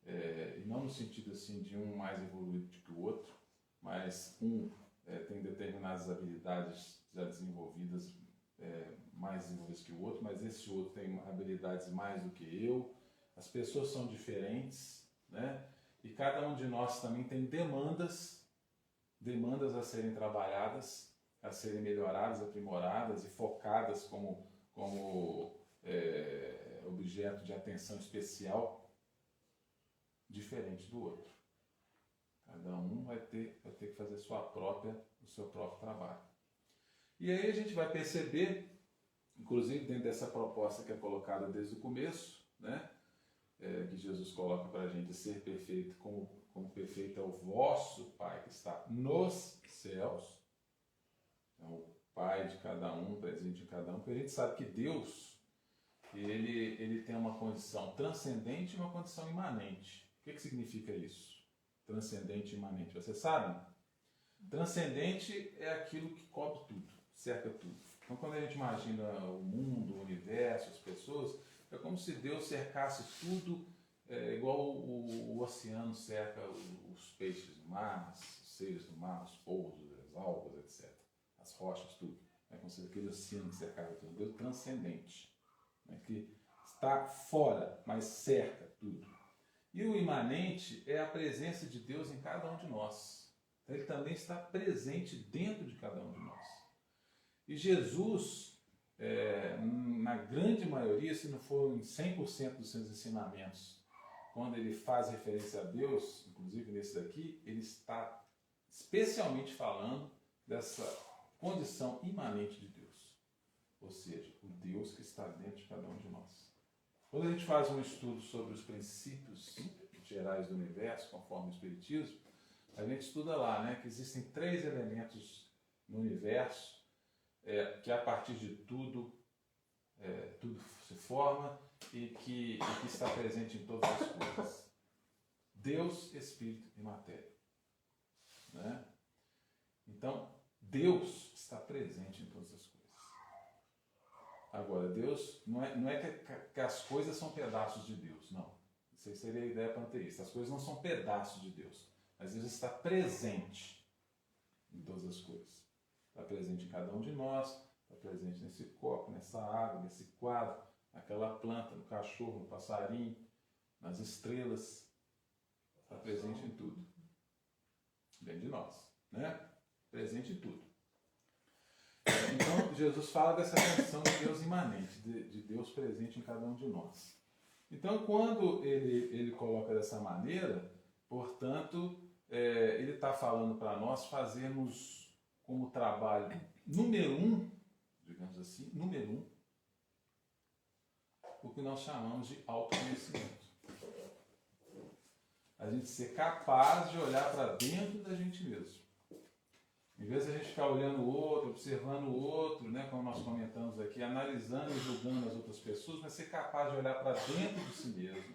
e não no sentido assim de um mais evoluído do que o outro, mas tem determinadas habilidades já desenvolvidas, mais desenvolvidas que o outro, mas esse outro tem habilidades mais do que eu. As pessoas são diferentes, né? E cada um de nós também tem demandas a serem trabalhadas, a serem melhoradas, aprimoradas e focadas como objeto de atenção especial, diferente do outro. Cada um vai ter que fazer o seu próprio trabalho. E aí a gente vai perceber, inclusive dentro dessa proposta que é colocada desde o começo, né, que Jesus coloca para a gente ser perfeito como perfeito é o vosso Pai que está nos céus. Então, o Pai de cada um, presente em cada um, porque a gente sabe que Deus, ele tem uma condição transcendente e uma condição imanente. O que significa isso? Transcendente e imanente. Você sabe? Transcendente é aquilo que cobre tudo, cerca tudo. Então, quando a gente imagina o mundo, o universo, as pessoas, é como se Deus cercasse tudo, igual o oceano cerca os peixes do mar, os seres do mar, os polvos, as algas, etc. As rochas, tudo. É como se aquele oceano que cercava tudo. Deus transcendente, né, que está fora, mas cerca tudo. E o imanente é a presença de Deus em cada um de nós. Então, ele também está presente dentro de cada um de nós. E Jesus, na grande maioria, se não for em 100% dos seus ensinamentos, quando ele faz referência a Deus, inclusive nesse daqui, ele está especialmente falando dessa condição imanente de Deus. Ou seja, o Deus que está dentro de cada um de nós. Quando a gente faz um estudo sobre os princípios gerais do universo, conforme o Espiritismo, a gente estuda lá, né, que existem 3 elementos no universo, que a partir de tudo se forma e que está presente em todas as coisas. Deus, Espírito e Matéria. Né? Então, Deus está presente em todas as coisas. Agora, Deus não é que as coisas são pedaços de Deus, não. Isso aí seria a ideia panteísta. As coisas não são pedaços de Deus, mas Deus está presente em todas as coisas. Está presente em cada um de nós, está presente nesse copo, nessa água, nesse quadro, naquela planta, no cachorro, no passarinho, nas estrelas. Está presente em tudo. Dentro de nós, né? Presente em tudo. Então, Jesus fala dessa condição de Deus imanente, de Deus presente em cada um de nós. Então, quando ele coloca dessa maneira, portanto, ele está falando para nós fazermos como trabalho número 1, digamos assim, número 1, o que nós chamamos de autoconhecimento. A gente ser capaz de olhar para dentro da gente mesmo. Em vez de a gente ficar olhando o outro, observando o outro, né, como nós comentamos aqui, analisando e julgando as outras pessoas, mas ser capaz de olhar para dentro de si mesmo.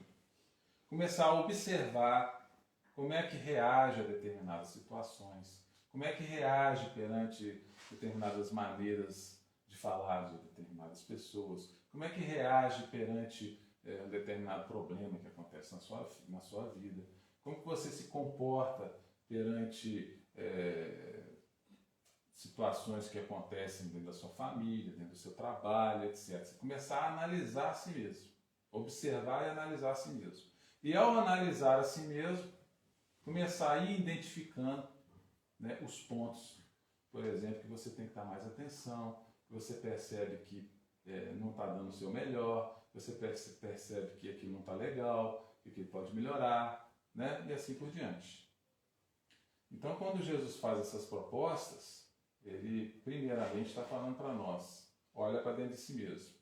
Começar a observar como é que reage a determinadas situações, como é que reage perante determinadas maneiras de falar de determinadas pessoas, como é que reage perante um determinado problema que acontece na sua vida, como que você se comporta perante situações que acontecem dentro da sua família, dentro do seu trabalho, etc. Você começar a analisar a si mesmo, observar e analisar a si mesmo. E ao analisar a si mesmo, começar a ir identificando, né, os pontos, por exemplo, que você tem que dar mais atenção, que você percebe que não está dando o seu melhor, você percebe que aquilo não está legal, que aquilo pode melhorar, né, e assim por diante. Então, quando Jesus faz essas propostas, ele primeiramente está falando para nós, olha para dentro de si mesmo,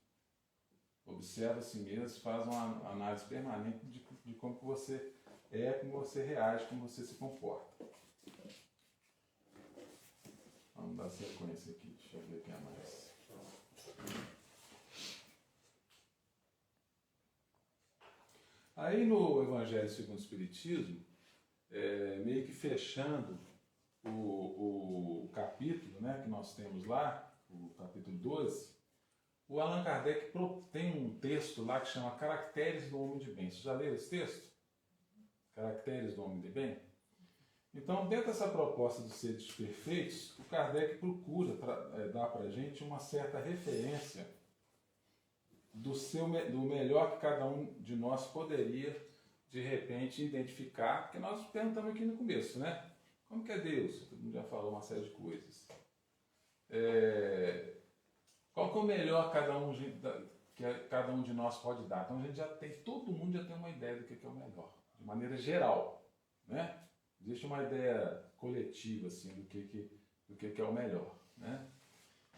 observa a si mesmo, faz uma análise permanente de como que você é, como você reage, como você se comporta. Vamos dar sequência aqui, deixa eu ver o que é mais. Aí no Evangelho segundo o Espiritismo, meio que fechando o capítulo, né, que nós temos lá, o capítulo 12, o Allan Kardec tem um texto lá que chama Caracteres do Homem de Bem. Você já leu esse texto? Caracteres do Homem de Bem? Então, dentro dessa proposta dos seres perfeitos, o Kardec procura dar para a gente uma certa referência do melhor que cada um de nós poderia, de repente, identificar, porque nós perguntamos aqui no começo, né? Como que é Deus? Todo mundo já falou uma série de coisas. Qual que é o melhor que cada um de nós pode dar? Então, todo mundo já tem uma ideia do que é o melhor, de maneira geral, né? Existe uma ideia coletiva, assim, do que é o melhor, né?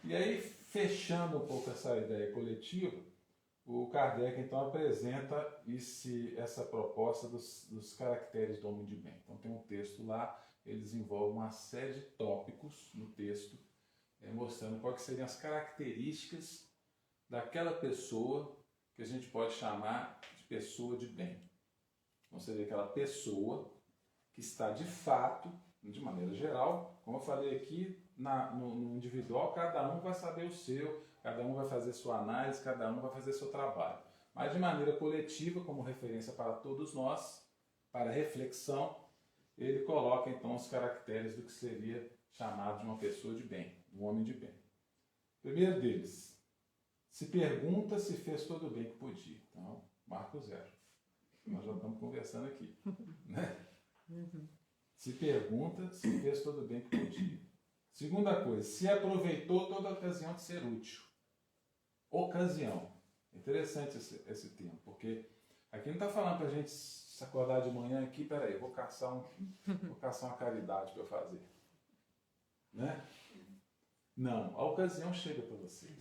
E aí, fechando um pouco essa ideia coletiva, o Kardec, então, apresenta essa proposta dos caracteres do homem de bem. Então, tem um texto lá, ele desenvolve uma série de tópicos no texto, mostrando quais seriam as características daquela pessoa que a gente pode chamar de pessoa de bem. Então, seria aquela pessoa que está de fato, de maneira geral, como eu falei aqui, no individual, cada um vai saber o seu, cada um vai fazer sua análise, cada um vai fazer seu trabalho. Mas de maneira coletiva, como referência para todos nós, para reflexão, ele coloca então os caracteres do que seria chamado de uma pessoa de bem, um homem de bem. O primeiro deles, se pergunta se fez todo o bem que podia. Então, marco 0. Nós já estamos conversando aqui, né? Se pergunta se fez todo o bem que podia. Segunda coisa, se aproveitou toda a ocasião de ser útil. Ocasião. Interessante esse termo, porque aqui não está falando para a gente se acordar de manhã aqui, peraí, vou caçar uma caridade para eu fazer. Né? Não, a ocasião chega para você.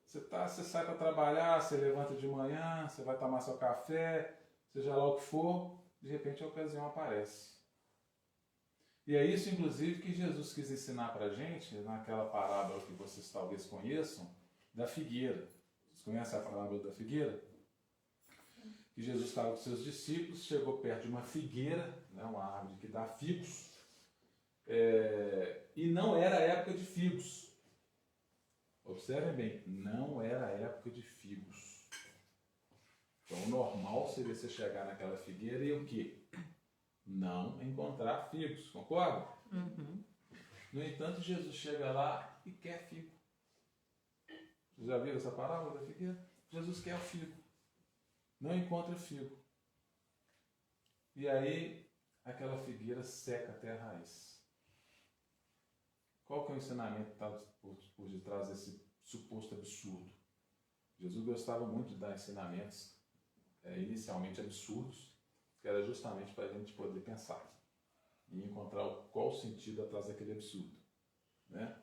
Você sai para trabalhar, você levanta de manhã, você vai tomar seu café, seja lá o que for, de repente a ocasião aparece. E é isso, inclusive, que Jesus quis ensinar para a gente, naquela parábola que vocês talvez conheçam, da figueira. Vocês conhecem a parábola da figueira? Que Jesus estava com seus discípulos, chegou perto de uma figueira, né, uma árvore que dá figos, e não era época de figos. Observem bem, não era época de figos. Então, o normal seria você chegar naquela figueira e o quê? Não encontrar figos, concorda? Uhum. No entanto, Jesus chega lá e quer figo. Vocês já viram essa parábola da figueira? Jesus quer o figo. Não encontra figo. E aí, aquela figueira seca até a raiz. Qual que é o ensinamento que está por detrás desse suposto absurdo? Jesus gostava muito de dar ensinamentos inicialmente absurdos, que era justamente para a gente poder pensar e encontrar qual o sentido atrás daquele absurdo, né?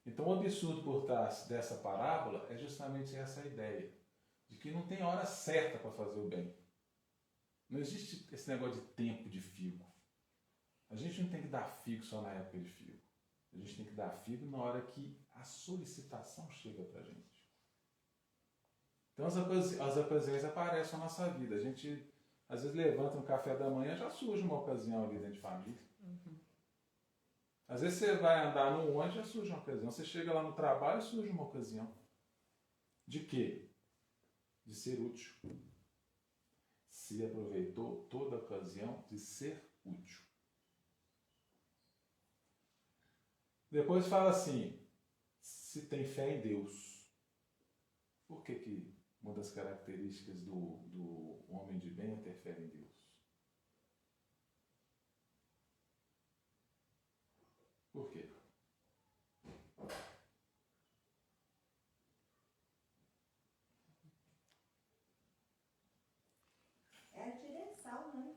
Então, o absurdo por trás dessa parábola é justamente essa ideia de que não tem hora certa para fazer o bem. Não existe esse negócio de tempo de figo. A gente não tem que dar figo só na época de figo. A gente tem que dar figo na hora que a solicitação chega para a gente. Então, as ocasiões aparecem na nossa vida. A gente, às vezes, levanta no café da manhã, já surge uma ocasião ali dentro de família. Uhum. Às vezes, você vai andar no ônibus, já surge uma ocasião. Você chega lá no trabalho, surge uma ocasião. De quê? De ser útil. Se aproveitou toda a ocasião de ser útil. Depois fala assim, se tem fé em Deus. Por que uma das características do homem de bem é ter fé em Deus? Por quê? É a direção, né?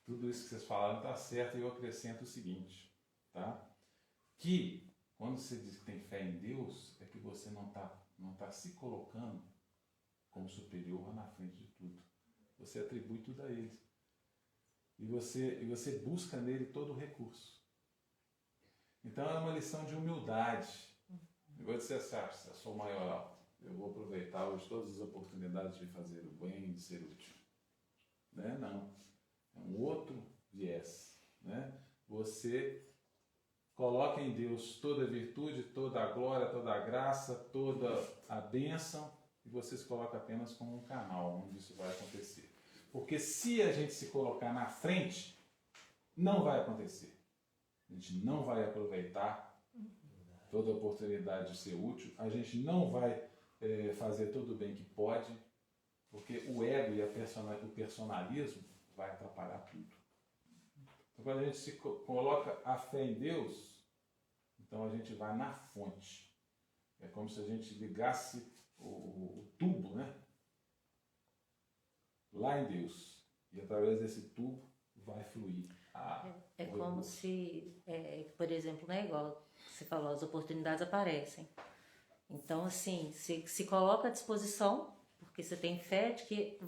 Tudo isso que vocês falaram está certo e eu acrescento o seguinte, tá? Que quando você diz que tem fé em Deus, é que você não tá se colocando como superior lá na frente de tudo. Você atribui tudo a Ele. E você busca nele todo o recurso. Então é uma lição de humildade. Igual você sabe, eu sou o maioral. Eu vou aproveitar hoje todas as oportunidades de fazer o bem e de ser útil. Né? Não. É um outro viés. Né? Você coloca em Deus toda a virtude, toda a glória, toda a graça, toda a bênção, e você se coloca apenas como um canal onde isso vai acontecer. Porque se a gente se colocar na frente, não vai acontecer. A gente não vai aproveitar toda a oportunidade de ser útil, a gente não vai fazer todo o bem que pode, porque o ego e o personalismo vai atrapalhar tudo. Então, quando a gente se coloca a fé em Deus, então a gente vai na fonte. É como se a gente ligasse o tubo, né? Lá em Deus. E através desse tubo vai fluir. É como se, por exemplo, né, igual você falou, as oportunidades aparecem. Então, assim, se coloca à disposição, porque você tem fé de que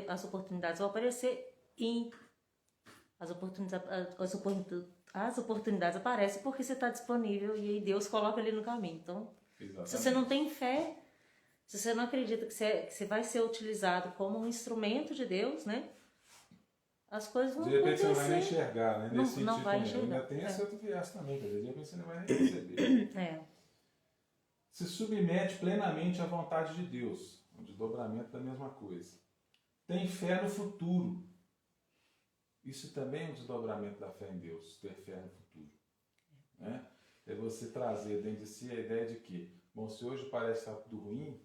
as oportunidades vão aparecer e as oportunidades aparecem porque você está disponível e aí Deus coloca ali no caminho. Então, exatamente. Se você não tem fé, se você não acredita que você vai ser utilizado como um instrumento de Deus, né? As coisas vão acontecer. De repente você não vai nem enxergar, né? Nesse não vai enxergar. enxergar. Ainda tem esse outro viés também, quer dizer, de repente você não vai nem perceber. Se submete plenamente à vontade de Deus, o desdobramento da mesma coisa. Tem fé no futuro. Isso também é um desdobramento da fé em Deus, ter fé no futuro. Né? É você trazer dentro de si a ideia de que, bom, se hoje parece estar tudo ruim,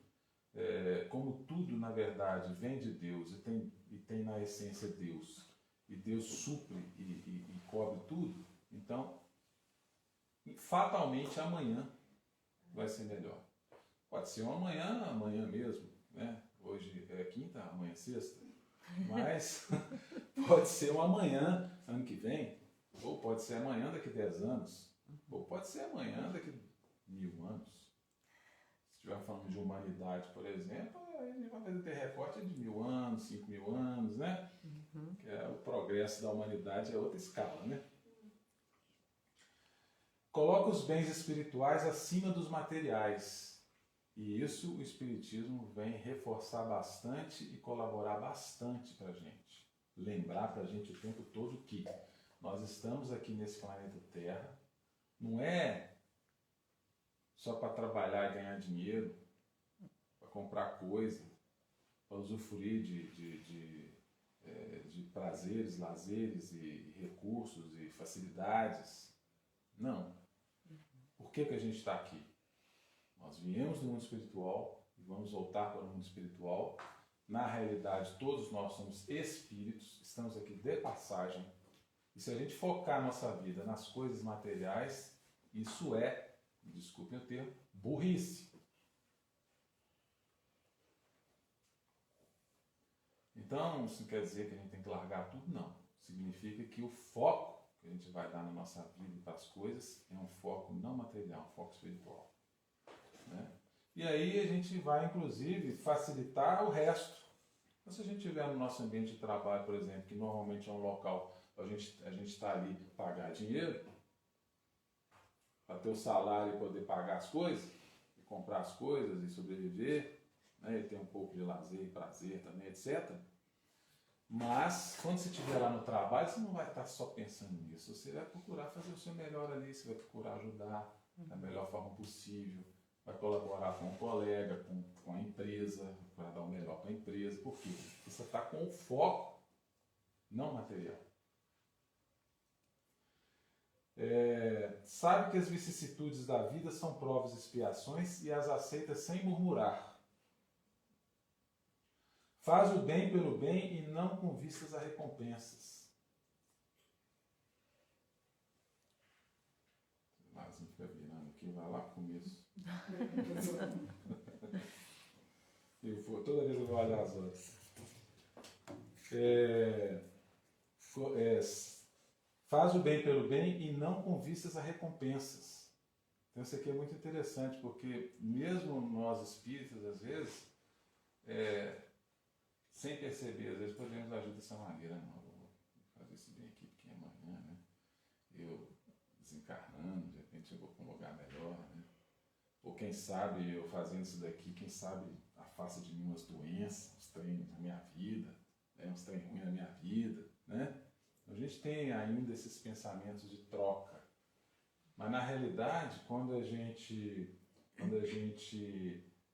como tudo, na verdade, vem de Deus e tem na essência Deus, e Deus supre e cobre tudo, então, fatalmente, amanhã vai ser melhor. Pode ser um amanhã mesmo, né? Hoje é quinta, amanhã é sexta, mas pode ser um amanhã, ano que vem, ou pode ser amanhã daqui a 10 anos, ou pode ser amanhã daqui a 1000 anos. Se estiver falando de humanidade, por exemplo, a gente vai ter recorte de 1000 anos, 5000 anos, né? Uhum. Que é o progresso da humanidade, é outra escala, né? Coloca os bens espirituais acima dos materiais. E isso o Espiritismo vem reforçar bastante e colaborar bastante para a gente. Lembrar para a gente o tempo todo que nós estamos aqui nesse planeta Terra, não é só para trabalhar e ganhar dinheiro, para comprar coisa, para usufruir de prazeres, lazeres e recursos e facilidades. Não. Por que a gente está aqui? Nós viemos do mundo espiritual e vamos voltar para o mundo espiritual. Na realidade, todos nós somos espíritos, estamos aqui de passagem. E se a gente focar nossa vida nas coisas materiais, isso é, desculpem o termo, burrice. Então, isso não quer dizer que a gente tem que largar tudo, não. Significa que o foco que a gente vai dar na nossa vida e para as coisas é um foco não material, um foco espiritual. Né? E aí a gente vai, inclusive, facilitar o resto. Então, se a gente estiver no nosso ambiente de trabalho, por exemplo, que normalmente é um local a gente está ali para pagar dinheiro, para ter o salário e poder pagar as coisas, e comprar as coisas e sobreviver, né? E ter um pouco de lazer e prazer também, etc. Mas, quando você estiver lá no trabalho, você não vai estar só pensando nisso. Você vai procurar fazer o seu melhor ali, você vai procurar ajudar da melhor forma possível, vai colaborar com o colega, com a empresa, para dar o melhor para a empresa. Por quê? Porque você está com o foco não material. Sabe que as vicissitudes da vida são provas e expiações e as aceita sem murmurar. Faz o bem pelo bem e não com vistas a recompensas. Mas não fica virando aqui, vai lá pro começo. Toda vez eu vou olhar as horas. Faz o bem pelo bem e não com vistas a recompensas. Então isso aqui é muito interessante, porque mesmo nós espíritas, às vezes, sem perceber, às vezes podemos agir dessa maneira. Não, eu vou fazer esse bem aqui porque amanhã, né? Eu desencarnando, de repente eu vou para um lugar melhor, né? Ou quem sabe eu fazendo isso daqui, quem sabe afasta de mim umas doenças, uns treinos na minha vida, né? Uns treinos ruins na minha vida, né? A gente tem ainda esses pensamentos de troca. Mas na realidade, quando a gente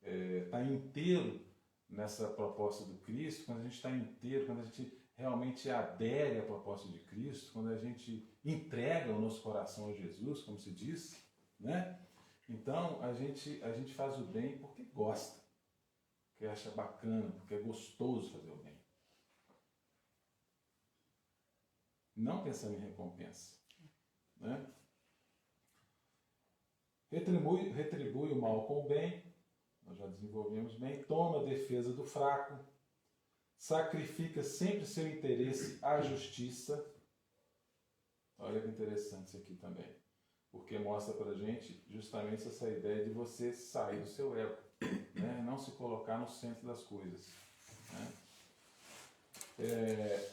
está inteiro nessa proposta do Cristo, quando a gente está inteiro, quando a gente realmente adere à proposta de Cristo, quando a gente entrega o nosso coração a Jesus, como se diz, né? Então a gente faz o bem porque gosta, porque acha bacana, porque é gostoso fazer o bem. Não pensando em recompensa, né? Retribui o mal com o bem, nós já desenvolvemos bem, toma a defesa do fraco, sacrifica sempre seu interesse à justiça. Olha que interessante isso aqui também, porque mostra pra gente justamente essa ideia de você sair do seu ego, né? Não se colocar no centro das coisas, né?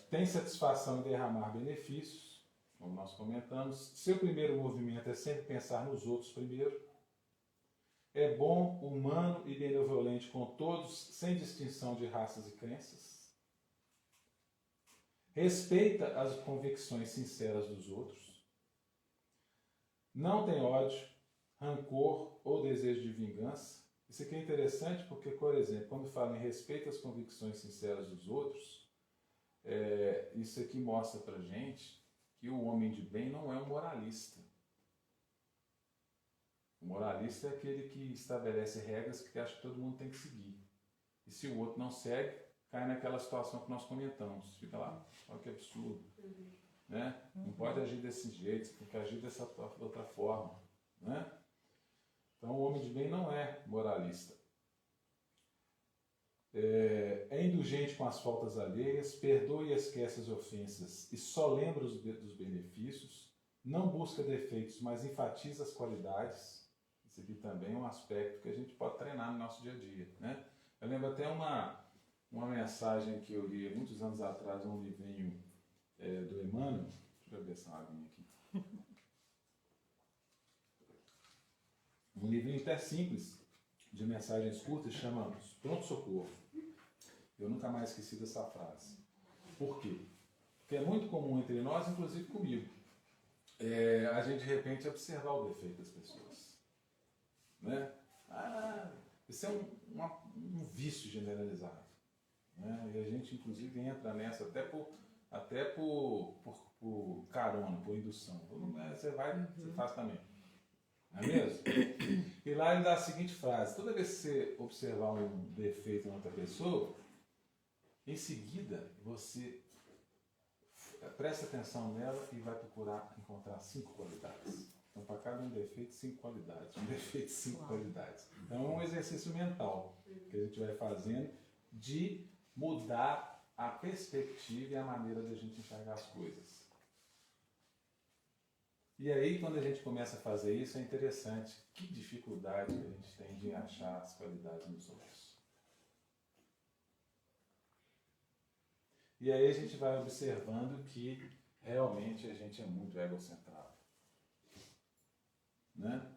Tem satisfação em derramar benefícios, como nós comentamos. Seu primeiro movimento é sempre pensar nos outros primeiro. É bom, humano e benevolente com todos, sem distinção de raças e crenças. Respeita as convicções sinceras dos outros. Não tem ódio, rancor ou desejo de vingança. Isso aqui é interessante porque, por exemplo, quando fala em respeito às convicções sinceras dos outros, isso aqui mostra pra gente que o homem de bem não é um moralista. O moralista é aquele que estabelece regras que acha que todo mundo tem que seguir. E se o outro não segue, cai naquela situação que nós comentamos. Fica lá, olha que absurdo. Né? Não pode agir desse jeito, você tem que agir dessa outra forma. Né? Então o homem de bem não é moralista. É indulgente com as faltas alheias, perdoa e esquece as ofensas e só lembra dos benefícios, não busca defeitos, mas enfatiza as qualidades. Isso aqui também é um aspecto que a gente pode treinar no nosso dia a dia, né? Eu lembro até uma mensagem que eu li muitos anos atrás, um livrinho do Emmanuel. Deixa eu ver essa aguinha aqui. Um livrinho até simples, de mensagens curtas, chama Pronto Socorro. Eu nunca mais esqueci dessa frase. Por quê? Porque é muito comum entre nós, inclusive comigo, a gente de repente observar o defeito das pessoas. Né? Isso é um vício generalizado. Né? E a gente inclusive entra nessa até por carona, por indução. Você vai, você faz também. Não é mesmo? E lá ele dá a seguinte frase: toda vez que você observar um defeito em outra pessoa, em seguida você presta atenção nela e vai procurar encontrar 5 qualidades. Então, para cada um defeito, 5 qualidades. Um defeito, 5 qualidades. Então, é um exercício mental que a gente vai fazendo de mudar a perspectiva e a maneira de a gente enxergar as coisas. E aí, quando a gente começa a fazer isso, é interessante. Que dificuldade que a gente tem de achar as qualidades nos outros. E aí a gente vai observando que realmente a gente é muito egocentrado. Né?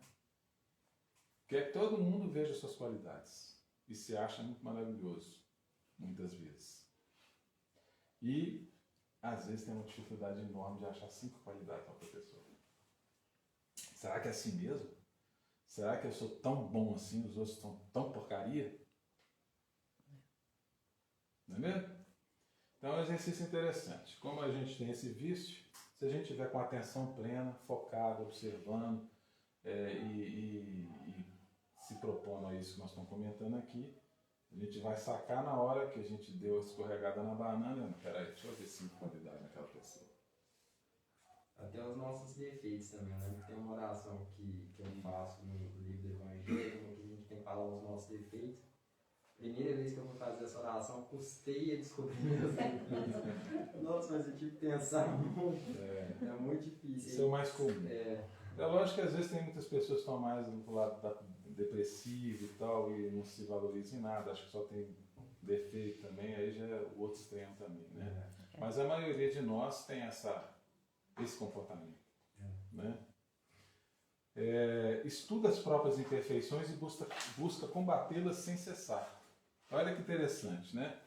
Quer que todo mundo veja suas qualidades e se acha muito maravilhoso, muitas vezes. E às vezes tem uma dificuldade enorme de achar 5 qualidades para outra pessoa. Será que é assim mesmo? Será que eu sou tão bom assim, os outros são tão porcaria? Não é mesmo? Então é um exercício interessante. Como a gente tem esse vício, se a gente tiver com atenção plena, focado, observando e se propondo a isso que nós estamos comentando aqui, a gente vai sacar na hora que a gente deu a escorregada na banana. Peraí, deixa eu ver se tem qualidade naquela pessoa. Até os nossos defeitos também. Eu lembro que tem uma oração que eu faço no livro do Evangelho, que a gente tem que falar os nossos defeitos. Primeira vez que eu vou fazer essa oração, custei a descobrir meus defeitos. Nossa, mas eu tive que pensar muito. É muito difícil. Isso é o mais comum. É lógico que às vezes tem muitas pessoas que estão mais do lado depressivo e tal, e não se valorizam em nada, acho que só tem defeito também, aí já é o outro extremo também, né? Mas a maioria de nós tem esse comportamento, né? Estuda as próprias imperfeições e busca combatê-las sem cessar. Olha que interessante, né?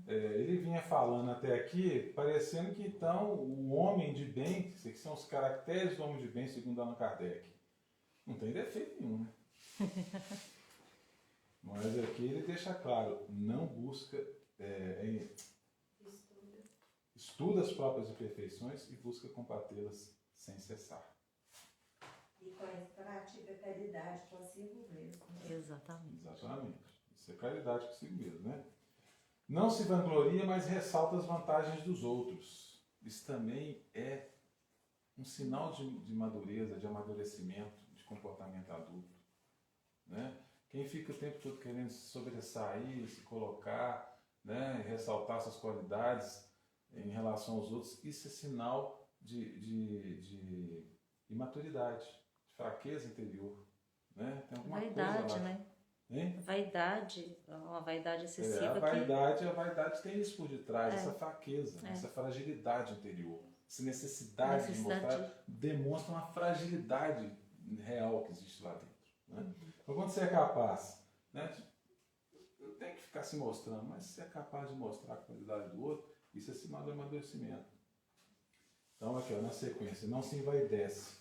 Ele vinha falando até aqui, parecendo que então o homem de bem, que são os caracteres do homem de bem, segundo Allan Kardec, não tem defeito nenhum, né? Mas aqui ele deixa claro, não busca, estuda as próprias imperfeições e busca combatê-las sem cessar. E pratica caridade consigo mesmo. Exatamente. Isso é caridade consigo mesmo, né? Não se vangloria, mas ressalta as vantagens dos outros. Isso também é um sinal de madureza, de amadurecimento, de comportamento adulto, né? Quem fica o tempo todo querendo se sobressair, se colocar, né, ressaltar suas qualidades em relação aos outros, isso é sinal de imaturidade, de fraqueza interior, né? Tem alguma Vaidade, coisa lá. né? Hein? Vaidade, uma vaidade excessiva. A vaidade tem isso por detrás, essa fraqueza, essa fragilidade interior, essa necessidade de mostrar, demonstra uma fragilidade real que existe lá dentro, né? Então, quando você é capaz, né, não tem que ficar se mostrando, mas se é capaz de mostrar a qualidade do outro, isso é sinal de amadurecimento. Então, aqui, ó, na sequência, não se envaidece.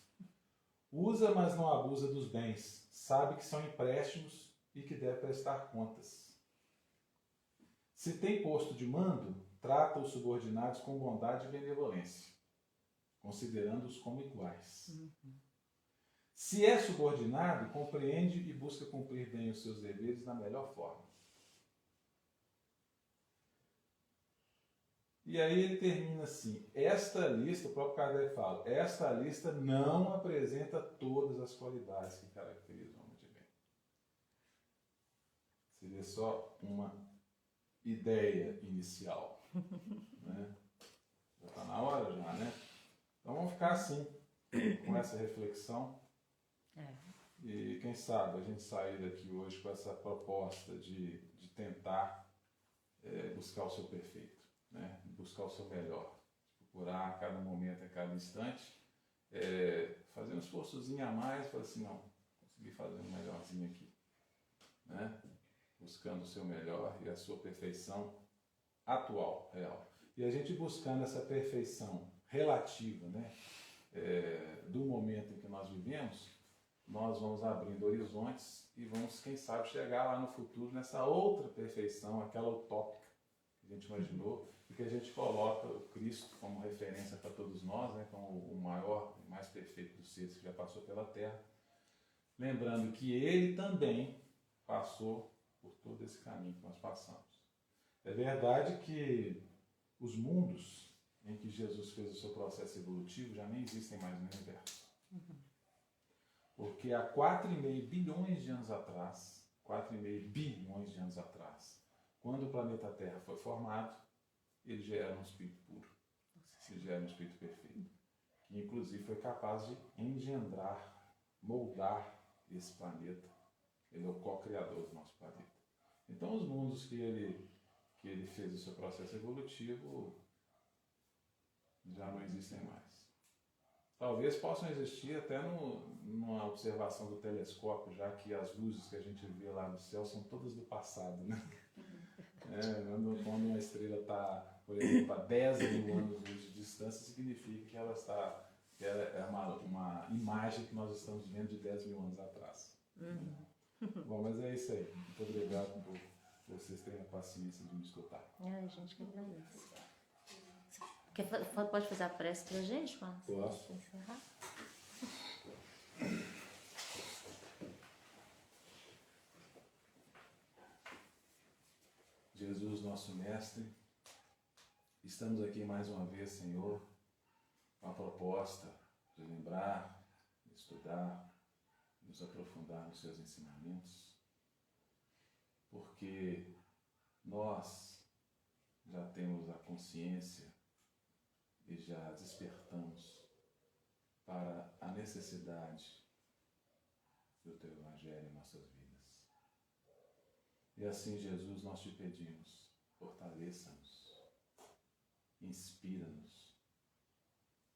Usa, mas não abusa dos bens. Sabe que são empréstimos e que deve prestar contas. Se tem posto de mando, trata os subordinados com bondade e benevolência, considerando-os como iguais. Se é subordinado, compreende e busca cumprir bem os seus deveres da melhor forma. E aí ele termina assim, esta lista, o próprio Kardec fala, esta lista não apresenta todas as qualidades que caracterizam o homem de bem. Seria só uma ideia inicial, né? Já está na hora já, né? Então vamos ficar assim, com essa reflexão. E quem sabe a gente sair daqui hoje com essa proposta de tentar buscar o seu perfeito, né? Buscar o seu melhor, procurar a cada momento, a cada instante, fazer um esforçozinho a mais, falar assim, não, consegui fazer um melhorzinho aqui, né? Buscando o seu melhor e a sua perfeição atual, real. E a gente buscando essa perfeição relativa, né? Do momento em que nós vivemos, nós vamos abrindo horizontes e vamos, quem sabe, chegar lá no futuro nessa outra perfeição, aquela utópica que a gente imaginou e que a gente coloca o Cristo como referência para todos nós, né, como o maior e mais perfeito dos seres que já passou pela Terra, lembrando que ele também passou por todo esse caminho que nós passamos. É verdade que os mundos em que Jesus fez o seu processo evolutivo já nem existem mais no universo. Porque há 4,5 bilhões de anos atrás, 4,5 bilhões de anos atrás, quando o planeta Terra foi formado, ele já era um espírito puro, ele já era um espírito perfeito, que inclusive foi capaz de engendrar, moldar esse planeta. Ele é o co-criador do nosso planeta. Então os mundos que ele fez o seu processo evolutivo já não existem mais. Talvez possam existir até numa observação do telescópio, já que as luzes que a gente vê lá no céu são todas do passado, né? Quando uma estrela está, por exemplo, a 10 mil anos de distância, significa que ela é uma imagem que nós estamos vendo de 10 mil anos atrás. Bom, mas é isso aí. Muito obrigado por vocês terem a paciência de me escutar. A gente que agradece. Pode fazer a prece pra gente, Márcio? Posso. Pra encerrar? Jesus, nosso Mestre, estamos aqui mais uma vez, Senhor, com a proposta de lembrar, estudar, nos aprofundar nos seus ensinamentos, porque nós já temos a consciência e já despertamos para a necessidade do Teu Evangelho em nossas vidas. E assim, Jesus, nós te pedimos, fortaleça-nos, inspira-nos,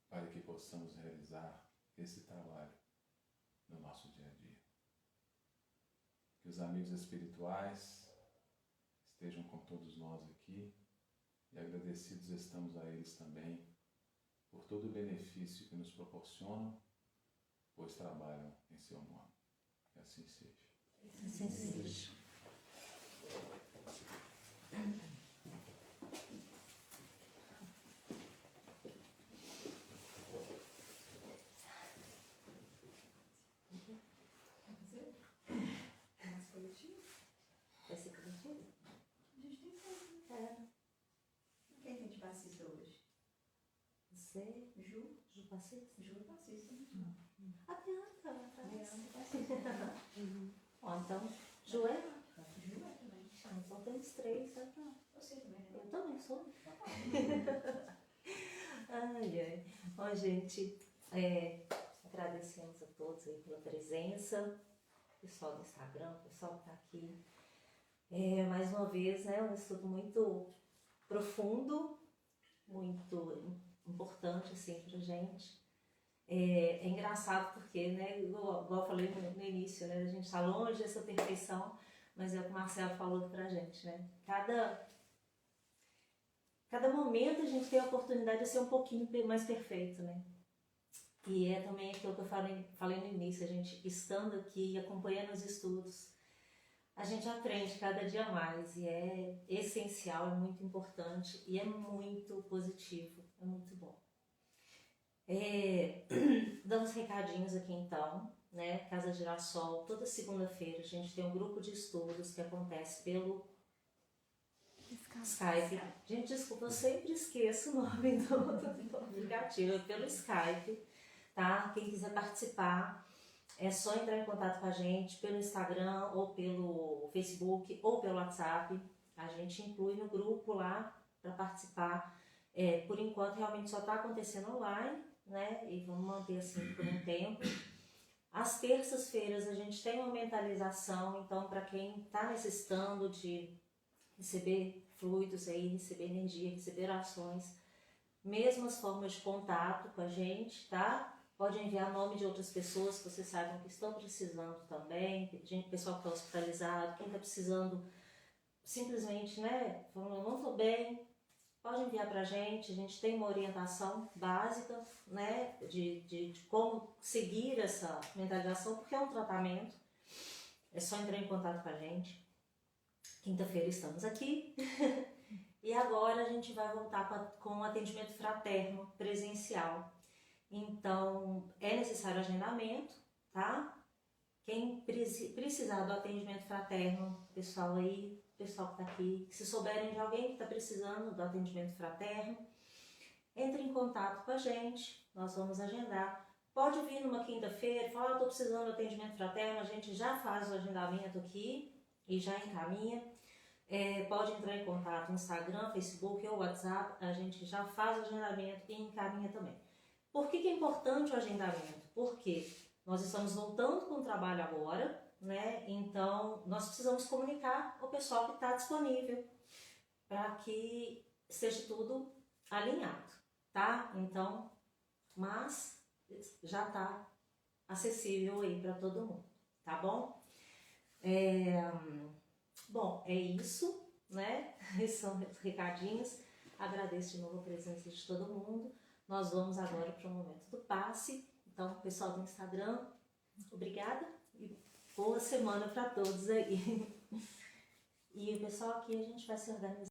para que possamos realizar esse trabalho no nosso dia a dia. Que os amigos espirituais estejam com todos nós aqui e agradecidos estamos a eles também por todo o benefício que nos proporcionam, pois trabalham em seu nome. Que assim seja. Assim seja. Vai ser coletivo? É. Quem que a gente passista hoje? Você? Ju? Ju Passista? Ju passista. A Bianca lá atrás. Bianca Ó, então, Ju é? Ju é também. Então temos 3, né? Você também, né? Eu também sou. Ai, ai. Ó, gente, agradecemos a todos aí pela presença, pessoal do Instagram, pessoal que está aqui. Mais uma vez, né, um estudo muito profundo, muito importante, assim, pra gente. É engraçado porque, né, igual eu falei no início, né, a gente está longe dessa perfeição, mas é o que o Marcelo falou pra gente, né? Cada momento a gente tem a oportunidade de ser um pouquinho mais perfeito, né? E é também aquilo que eu falei no início, a gente estando aqui e acompanhando os estudos, a gente aprende cada dia mais e é essencial, é muito importante e é muito positivo, é muito bom. Damos recadinhos aqui então, né? Casa Girassol, toda segunda-feira a gente tem um grupo de estudos que acontece pelo Skype. Gente, desculpa, eu sempre esqueço o nome do aplicativo, é pelo Skype, tá? Quem quiser participar, é só entrar em contato com a gente pelo Instagram, ou pelo Facebook, ou pelo WhatsApp. A gente inclui no grupo lá para participar. Por enquanto, realmente só está acontecendo online, né? E vamos manter assim por um tempo. Às terças-feiras a gente tem uma mentalização, então para quem está necessitando de receber fluidos aí, receber energia, receber ações, mesmas formas de contato com a gente, tá? Pode enviar nome de outras pessoas que vocês saibam que estão precisando também, pessoal que está hospitalizado, quem está precisando simplesmente, né, falando, eu não estou bem, pode enviar para a gente tem uma orientação básica, né, de como seguir essa mentalização, porque é um tratamento, é só entrar em contato com a gente. Quinta-feira estamos aqui e agora a gente vai voltar com o atendimento fraterno presencial. Então, é necessário agendamento, tá? Quem precisar do atendimento fraterno, pessoal aí, pessoal que tá aqui, se souberem de alguém que está precisando do atendimento fraterno, entre em contato com a gente, nós vamos agendar. Pode vir numa quinta-feira, falar, estou precisando do atendimento fraterno, a gente já faz o agendamento aqui e já encaminha. Pode entrar em contato no Instagram, Facebook ou WhatsApp, a gente já faz o agendamento e encaminha também. Por que é importante o agendamento? Porque nós estamos voltando com o trabalho agora, né? Então, nós precisamos comunicar ao pessoal que está disponível para que esteja tudo alinhado, tá? Então, mas já está acessível aí para todo mundo, tá bom? Bom, é isso, né? Esses são os recadinhos. Agradeço de novo a presença de todo mundo. Nós vamos agora para o momento do passe. Então, pessoal do Instagram, obrigada e boa semana para todos aí. E o pessoal aqui, a gente vai se organizar.